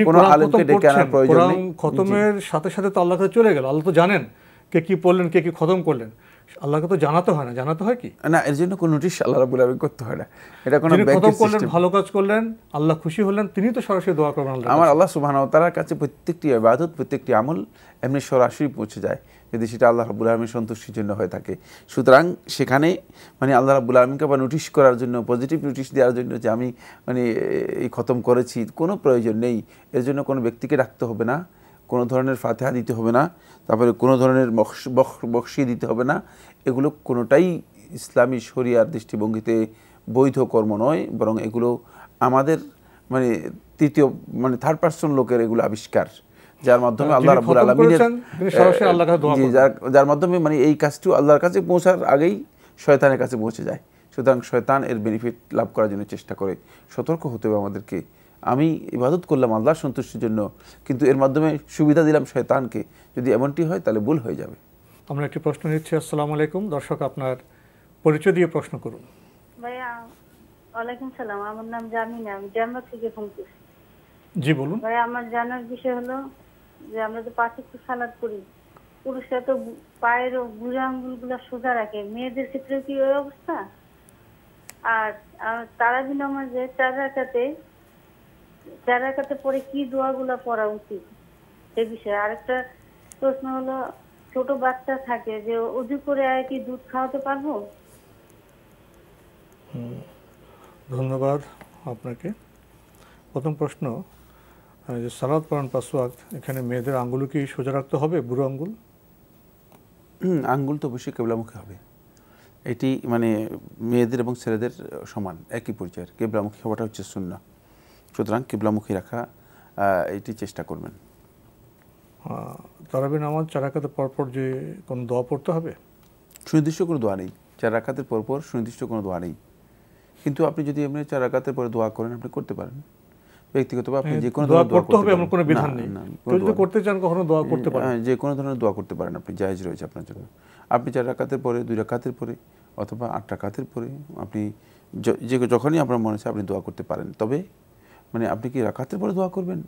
কোনো আলেমকে ডেকে আনার প্রয়োজন নেই। খতমের সাথে সাথে তো আল্লাহর কাছে চলে গেল, আল্লাহ তো জানেন কে কি পড়লেন, কে কি খতম করলেন, আল্লাহকে তো জানাতে হয় না, জানাতে হয় কি না, এর জন্য কোনো নোটিশ আল্লাহ রাব্বুল আলামিন করতে হয় না। এটা কোনো খতম করলেন, ভালো কাজ করলেন, আল্লাহ খুশি হলেন, তিনি তো সরাসরি দোয়া করবেন। আমার আল্লাহ সুবহানাহু ওয়া তাআলার কাছে প্রত্যেকটি ইবাদত, প্রত্যেকটি আমল এমনি সরাসরি পৌঁছে যায় যদি সেটা আল্লাহ রাব্বুল আলামিনের সন্তুষ্টির জন্য হয়ে থাকে। সুতরাং সেখানে আল্লাহ রাব্বুল আলামিনকে আবার নোটিশ করার জন্য, পজিটিভ নোটিশ দেওয়ার জন্য যে আমি এই খতম করেছি, কোনো প্রয়োজন নেই। এর জন্য কোনো ব্যক্তিকে ডাকতে হবে না, কোনো ধরনের ফাতিহা দিতে হবে না, তারপরে কোনো ধরনের বকশিয়ে দিতে হবে না। এগুলো কোনোটাই ইসলামী শরিয়ার দৃষ্টিভঙ্গিতে বৈধ কর্ম নয়, বরং এগুলো আমাদের তৃতীয় থার্ড পার্সন লোকের এগুলো আবিষ্কার, যার মাধ্যমে আল্লাহ রাব্বুল আলামিনের যার মাধ্যমে এই কাজটি আল্লাহর কাছে পৌঁছার আগেই শয়তানের কাছে পৌঁছে যায়। সুতরাং শয়তান এর বেনিফিট লাভ করার জন্য চেষ্টা করে। সতর্ক হতে হবে আমাদেরকে। আমি ইবাদত করলাম আল্লাহর সন্তুষ্টির জন্য, কিন্তু এর মাধ্যমে সুবিধা দিলাম শয়তানকে, যদি এমনটি হয় তাহলে ভুল হয়ে যাবে। আমরা একটি প্রশ্ন নিচ্ছি। আসসালামু আলাইকুম, দর্শক আপনার পরিচয় দিয়ে প্রশ্ন করুন। ভাইয়া ওয়ালাইকুম সালাম, আমার নাম জামিনা, আমি জামরা থেকে ফোন করছি। জি বলুন। ভাই আমার জানার বিষয় হলো যে আমরা তো পাঁচ ওয়াক্ত সালাত করি, পুরুষরা তো পায়ের বুড়া আঙ্গুলগুলো সোজা রাখে, মেয়েদের ক্ষেত্রেও কি ওই অবস্থা? আর তারাবি নামাজে চার রাকাতে পরে কি দোয়াগুলা পড়া উচিত সে বিষয়ে। আরেকটা প্রশ্ন হলো, ছোট বাচ্চা থাকে যে ওযু করে কি দুধ খাওয়াতে পারবো? ধন্যবাদ আপনাকে। প্রথম প্রশ্ন, যে সালাত পড়ান 5 ওয়াক্ত, এখানে মেয়েদের আঙ্গুলও কি সোজা রাখতে হবে, বুড়ো আঙ্গুল? আঙ্গুল তো অবশ্যই কেবলামুখী হবে। এটি মেয়েদের এবং ছেলেদের সমান, একই পর্যায়ের। কেবলামুখী হওয়াটা হচ্ছে সুন্নাহ। সুতরাং কেবলামুখী রাখা এটি চেষ্টা করবেন। তারাবি নামাজ 4 রাকাতের পরপর যে কোনো দোয়া পড়তে হবে? সুনির্দিষ্ট কোনো দোয়া নেই। 4 রাকাতের পরপর সুনির্দিষ্ট কোনো দোয়া নেই, কিন্তু আপনি যদি এমনি 4 রাকাতের পরে দোয়া করেন, আপনি করতে পারেন ব্যক্তিগতভাবে। আপনি যে কোনো দোয়া করতে হবে এমন কোনো বিধান নেই। কেউ যদি করতে চান কখনো দোয়া করতে পারেন, যে কোনো ধরনের দোয়া করতে পারেন আপনি, জায়েজ রয়েছে আপনার জন্য। আপনি 4 রাকাতের পরে, 2 রাকাতের পরে, অথবা 8 রাকাতের পরে, আপনি যখনই আপনার মনে হয় আপনি দোয়া করতে পারেন। তবে আপনি কি রাকাতের পরে দোয়া করবেন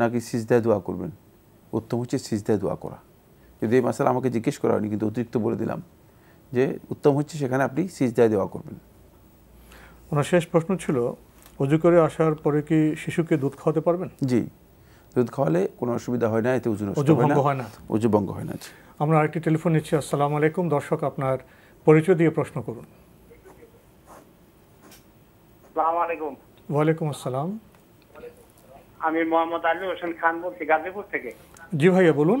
নাকি সিজদায় দোয়া করবেন? উত্তম হচ্ছে সিজদায় দোয়া করা। যদি এই মাসালা আমাকে জিজ্ঞেস করা হয়নি, কিন্তু অতিরিক্ত বলে দিলাম যে উত্তম হচ্ছে সেখানে আপনি সিজদায় দোয়া করবেন। ওনার শেষ প্রশ্ন ছিল, ওযু করে আসার পরে কি শিশুকে দুধ খাওয়াতে পারবেন? জি, দুধ খাওয়ালে কোনো অসুবিধা হয় না, এতে ওযু ভঙ্গ হয় না। ওযু ভঙ্গ হয় না। আমরা আরেকটি টেলিফোন নিচ্ছি। আসসালামু আলাইকুম, দর্শক আপনার পরিচয় দিয়ে প্রশ্ন করুন। আসসালামু আলাইকুম। ওয়ালাইকুম আসসালাম। আমি মোহাম্মদ আলী হোসেন খান বলছি, গাজীপুর থেকে। জি ভাইয়া বলুন।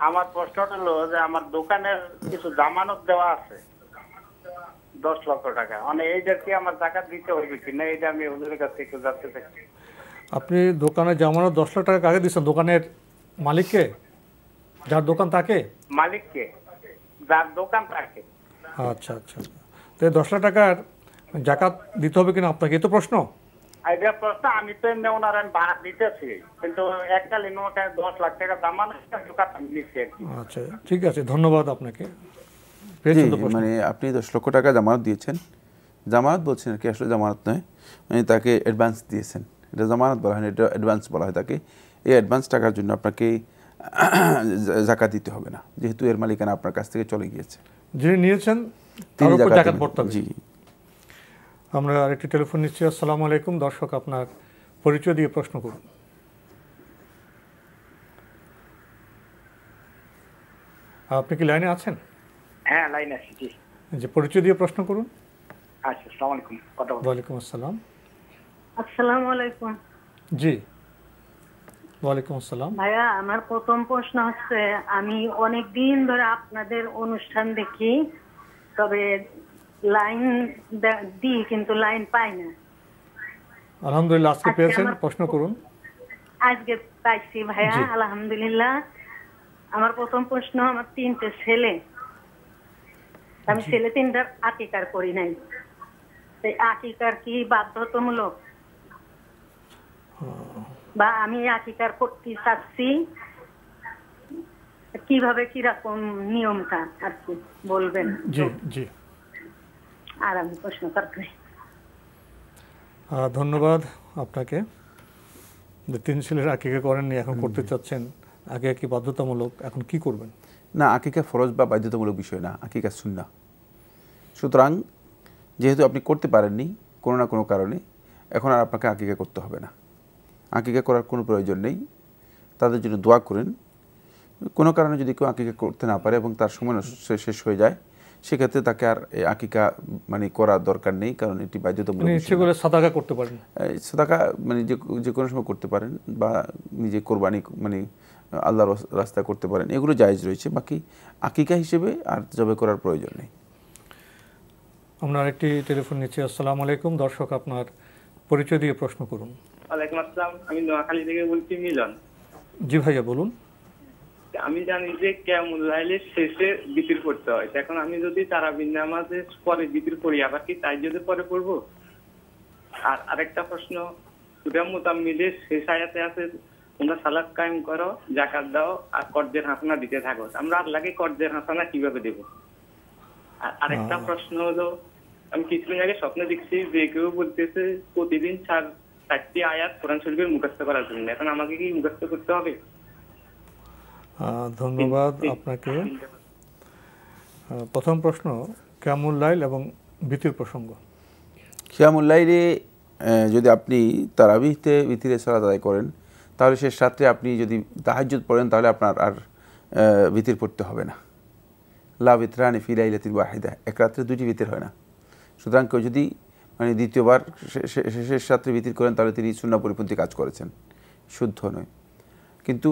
আমার প্রশ্নটা হলো যে আমার দোকানের কিছু জামানত দেওয়া আছে, 10 লক্ষ টাকা, মানে এইটার কি আমার জাকাত দিতে হইবে কিনা, এটা আমি হুজুরের কাছে একটু জানতে চাচ্ছি। আপনি দোকানে জামানত 10 লাখ টাকা কাকে দিচ্ছেন? দোকানের মালিককে, যার দোকান তাকে? মালিককে, যার দোকান তাকে। আচ্ছা আচ্ছা, তো 10 লাখ টাকার জাকাত দিতে হবে কিনা আপনাকে, এই তো প্রশ্ন। এটা প্রশ্ন, আমি তো এমনি ওনার আমি ভাড়া দিতেছি, কিন্তু এককালীন ওটা 10 লাখ টাকা জামানত জাকাত আমি নিচ্ছি আর কি। আচ্ছা ঠিক আছে, ধন্যবাদ আপনাকে। মানে আপনি 10 লক্ষ টাকা জামানত দিয়েছেন, জামানত বলছেন আর কি, আসলে জামানত নয়, মানে তাকে অ্যাডভান্স দিয়েছেন, এটা জামানত বলা হয় না, এটা অ্যাডভান্স বলা হয় তাকে। এই অ্যাডভান্স টাকার জন্য আপনাকে জাকাত দিতে হবে না, যেহেতু এর মালিকানা আপনার কাছ থেকে চলে গিয়েছে। যিনি নিয়েছেন তার উপর জাকাত পড়তে হবে। জি। আমরা আরেকটি টেলিফোন নিচ্ছি। আসসালামু আলাইকুম। দর্শক, আপনার পরিচয় দিয়ে প্রশ্ন করুন। আপনি কি লাইনে আছেন? হ্যাঁ, লাইনে আছি। জি, যে পরিচয় দিয়ে প্রশ্ন করুন। আচ্ছা, আসসালামু আলাইকুম। ওয়ালাইকুম আসসালাম। আসসালামু আলাইকুম। জি, ওয়ালাইকুম আসসালাম। ভাইয়া, আমার প্রথম প্রশ্ন হচ্ছে, আমি অনেক দিন ধরে আপনাদের অনুষ্ঠান দেখি, তবে লাইন দিই কিন্তু লাইন পাই না। আলহামদুলিল্লাহ, আজকে পেয়েছেন, প্রশ্ন করুন। আজকে পাইছি ভাইয়া, আলহামদুলিল্লাহ। আমার প্রথম প্রশ্ন, আমার 3টে ছেলে, আমি ছেলে 3টার আকিকার করি নাই, এই আকিকার কি বাধ্যতামূলক, বা আমি আকিকার করতে চাচ্ছি, কিভাবে কিরকম নিয়মটা আর কি বলবেন? জি জি, আর আমি প্রশ্ন করতে। ধন্যবাদ আপনাকে। 3 ছেলের আকিকা করেননি, এখন করতে চাচ্ছেন, আগে কি বাধ্যতামূলক, এখন কি করবেন? না, আকিকা ফরজ বা বাধ্যতামূলক বিষয় না, আকিকা সুন্নাহ। সুতরাং যেহেতু আপনি করতে পারেননি কোনো না কোনো কারণে, এখন আর আপনাকে আকিকা করতে হবে না, আকিকা করার কোনো প্রয়োজন নেই। তাদের জন্য দোয়া করেন। কোনো কারণে যদি কেউ আকিকা করতে না পারে এবং তার সময় শেষ হয়ে যায়, সেক্ষেত্রে তাকে আর আকিকা মানে করার দরকার নেই, কারণ এটি বাধ্যতামূলক। ইচ্ছে করে সাদাকা করতে পারেন, সাদাকা মানে যে কোনো সময় করতে পারেন, বা নিজে কোরবানি মানে আল্লাহর রাস্তায় করতে পারেন, এগুলো জায়েজ রয়েছে। বাকি আকিকা হিসেবে আর জবে করার প্রয়োজন নেই। আমরা আরেকটি টেলিফোন নিচ্ছি। আসসালামু আলাইকুম। দর্শক, আপনার পরিচয় দিয়ে প্রশ্ন করুন। ওয়ালাইকুম আসসালাম, আমি নোয়াখালী থেকে বলছি, মিলন। জি ভাইয়া, বলুন। আমি জানি যে কিয়ামুল লাইলের শেষে বিতির করতে হয়, এখন আমি যদি তারাবির নামাজের পরে বিতির করি, আবার কি তাই যদি পরে পড়বো? আর আরেকটা প্রশ্ন, সূরা মুজাম্মিলের শেষ আয়াতে আছে, তোমরা সালাত কায়েম করো, যাকাত দাও, আর কর্জের হাসানা দিতে থাকো। আমরা আল্লাহকে কর্জের হাসানা কিভাবে দেব? আর আরেকটা প্রশ্ন হলো, আমি কিছুদিন আগে স্বপ্নে দেখছি যে কেউ বলতেছে প্রতিদিন 4টি আয়াত কোরআন শরীফের মুখস্থ করার জন্য, এখন আমাকে কি মুখস্থ করতে হবে? ধন্যবাদ আপনাকে। প্রথম প্রশ্ন, কিয়ামুল লাইল এবং বিতির প্রসঙ্গ। কিয়ামুল লাইলে যদি আপনি তারাবিতে বিতিরে সালাত আদায় করেন, তাহলে শেষ রাত্রে আপনি যদি তাহাজ্জুদ পড়েন, তাহলে আপনার আর বিতির পড়তে হবে না। লা বিতরানি ফি লাইলাতিন ওয়াহিদা, এক রাত্রে 2টি বিতির হয় না। সুতরাং কেউ যদি মানে দ্বিতীয়বার শেষ রাত্রে বিতির করেন, তাহলে তিনি সুন্নাহ পরিপন্থী কাজ করেছেন, শুদ্ধ নয়। কিন্তু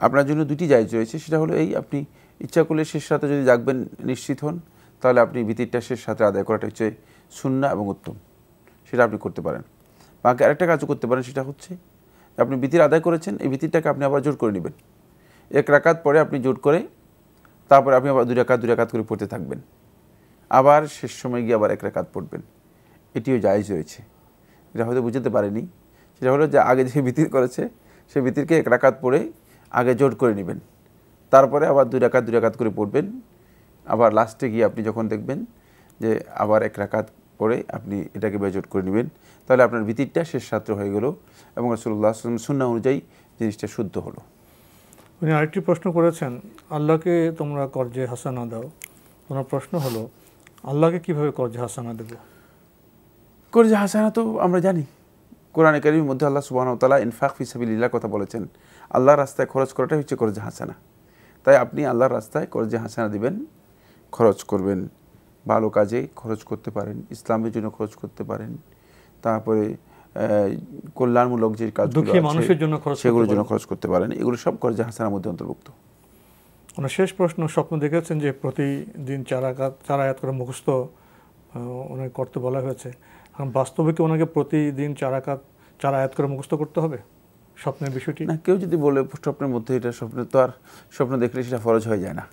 আপনার জন্য 2টি জায়েজ রয়েছে, সেটা হলো এই, আপনি ইচ্ছা করলে শেষ রাতে যদি জাগবেন নিশ্চিত হন, তাহলে আপনি বিতিরটা শেষ রাতে আদায় করাটা হচ্ছে সুন্নাহ এবং উত্তম, সেটা আপনি করতে পারেন। বাকি আরেকটা কাজও করতে পারেন, সেটা হচ্ছে আপনি বিতির আদায় করেছেন, এই বিতিরটাকে আপনি আবার জোট করে নেবেন। 1 রাকাত পরে আপনি জোট করে, তারপরে আপনি আবার 2 রাকাত করে পড়তে থাকবেন, আবার শেষ সময় গিয়ে আবার 1 রাকাত পড়বেন। এটিও জায়েজ রয়েছে। এটা হয়তো বুঝতে পারেনি, সেটা হলো যে আগে যে বিতির করেছে সেই বিতিরকে 1 রাকাত পড়ে আগে জোট করে নেবেন, তারপরে আবার 2 রাকাত করে পড়বেন, আবার লাস্টে গিয়ে আপনি যখন দেখবেন যে আবার 1 রাকাত পড়ে আপনি এটাকে বেজোট করে নেবেন, তাহলে আপনার বিতিরটা শেষ রাত্রে হয়ে গেল এবং রাসূলুল্লাহ সাল্লাল্লাহু আলাইহি ওয়াসাল্লাম সুন্নাহ অনুযায়ী জিনিসটা শুদ্ধ হলো। উনি আরেকটি প্রশ্ন করেছেন, আল্লাহকে তোমরা কর্জে হাসানা দাও। ওনার প্রশ্ন হলো, আল্লাহকে কিভাবে কর্জে হাসানা দেব? কর্জে হাসানা তো আমরা জানি, কোরআনে কারীমের মধ্যে আল্লাহ সুবহানাহু ওয়া তাআলা ইনফাক ফি সাবিলিল্লাহ কথা বলেছেন। আল্লাহর রাস্তায় খরচ করাটাই হচ্ছে কর্জে হাসানা। তাই আপনি আল্লাহর রাস্তায় কর্জে হাসানা দিবেন, খরচ করবেন, ভালো কাজে খরচ করতে পারেন, ইসলামের জন্য খরচ করতে পারেন, তারপরে কল্যাণমূলক যে কাজগুলো আছে সেগুলোর জন্য খরচ করতে পারেন। এগুলো সব কর্জে হাসানার মধ্যে অন্তর্ভুক্ত। ওনার শেষ প্রশ্ন, স্বপ্ন দেখেছেন যে প্রতিদিন 4 আয়াত করে মুখস্থ ওনাকে করতে বলা হয়েছে। এখন বাস্তবে কি ওনাকে প্রতিদিন 4 আয়াত করে মুখস্থ করতে হবে স্বপ্নের বিষয়টি? না, কেউ যদি বলে স্বপ্নের মধ্যে এটা স্বপ্নে, তো আর স্বপ্ন দেখলে সেটা ফরজ হয়ে যায় না।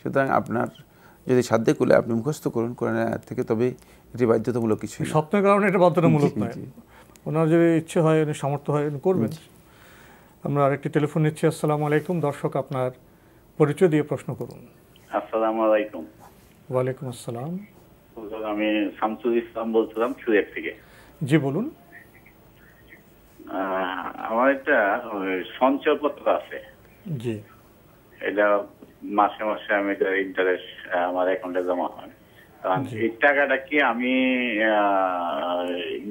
সুতরাং আপনার যদি সাধ্যে কুলে আপনি মুখস্থ করুন কোরআনের আয়াত থেকে, তবে এটি বাধ্যতামূলক কিছু। স্বপ্নের কারণে এটা বাধ্যতামূলক নয়, ওনার যদি ইচ্ছে হয়, সামর্থ্য হয় করবেন। আমরা আরেকটি টেলিফোন নিচ্ছি। আসসালামু আলাইকুম। দর্শক, আপনার পরিচয় দিয়ে প্রশ্ন করুন। আসসালামু আলাইকুম। ওয়ালাইকুম আসসালাম। আমি শামসুল ইসলাম বলছিলাম সুয়েট থেকে। জি বলুন। আমার একটা সঞ্চয়পত্র আছে। জি। এটা মাসে মাসে আমি এটার ইন্টারেস্ট আমার অ্যাকাউন্টে জমা হয়। এই টাকাটা কি আমি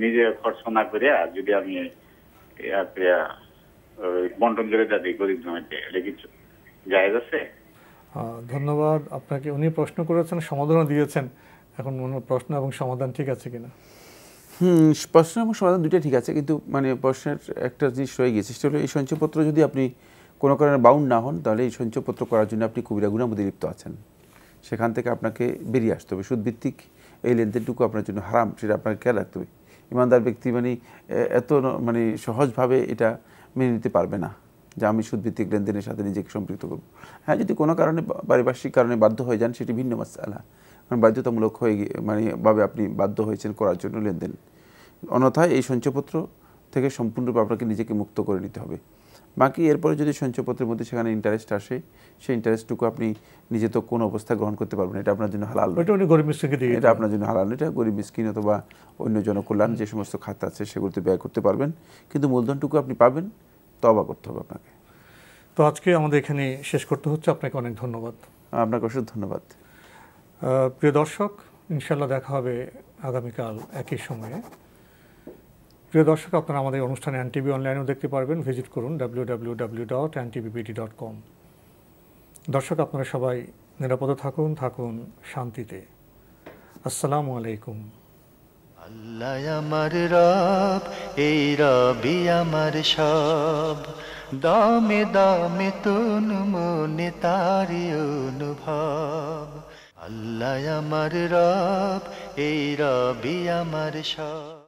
নিজে খরচ না করে যদি আমি বন্টন করে দিই গরিব জমাতে, এটা কিছু জায়েজ আছে? ধন্যবাদ আপনাকে। উনি প্রশ্ন করেছেন, সমাধানও দিয়েছেন। এখন প্রশ্ন এবং সমাধান ঠিক আছে কিনা? প্রশ্ন এবং সমাধান দুইটাই ঠিক আছে, কিন্তু মানে প্রশ্নের একটা জিনিস রয়ে গিয়েছে, সেটা হলো এই সঞ্চয়পত্র যদি আপনি কোনো কারণে বাউন্ড না হন, তাহলে এই সঞ্চয়পত্র করার জন্য আপনি কবিরা গুনার মধ্যে লিপ্ত আছেন। সেখান থেকে আপনাকে বেরিয়ে আসতে হবে। সুদভিত্তিক এই লেনদেনটুকু আপনার জন্য হারাম, সেটা আপনাকে খেয়াল রাখতে হবে। ইমানদার ব্যক্তি এত সহজভাবে এটা মেনে নিতে পারবে না যে আমি সুদভিত্তিক লেনদেনের সাথে নিজেকে সম্পৃক্ত করব। হ্যাঁ, যদি কোনো কারণে পারিপার্শ্বিক কারণে বাধ্য হয়ে যান, সেটি ভিন্ন মাসআলা, বাধ্যতামূলক হয়ে ভাবে আপনি বাধ্য হয়েছেন করার জন্য লেনদেন। অন্যথায় এই সঞ্চয়পত্র থেকে সম্পূর্ণরূপে আপনাকে নিজেকে মুক্ত করে নিতে হবে। বাকি এরপরে যদি সঞ্চয়পত্রের মধ্যে সেখানে ইন্টারেস্ট আসে, সেই ইন্টারেস্টটুকু আপনি নিজে তো কোনো অবস্থায় গ্রহণ করতে পারবেন, এটা আপনার জন্য হালাল, এটা আপনার জন্য হালাল, এটা গরিব মিসকিন অথবা অন্য জনকল্যাণ যে সমস্ত খাত আছে সেগুলোতে ব্যয় করতে পারবেন, কিন্তু মূলধনটুকু আপনি পাবেন, তওবা করতে হবে আপনাকে। তো আজকে আমাদের এখানে শেষ করতে হচ্ছে। আপনাকে অনেক ধন্যবাদ। আপনাকে অসংখ্য ধন্যবাদ। প্রিয় দর্শক, ইনশাল্লাহ দেখা হবে আগামীকাল একই সময়ে। প্রিয় দর্শক, আপনারা আমাদের অনুষ্ঠানে এনটিভি অনলাইনেও দেখতে পারবেন। ভিজিট করুন www.ntvbt.com। দর্শক, আপনারা সবাই নিরাপদে থাকুন শান্তিতে। আসসালামু আলাইকুম। আল্লাহ আমার রব, এই রবি আমার সব, দামে দামে তুন মনে তারি অনুভব। আল্লাহ আমার রব, এই রবি আমার সব।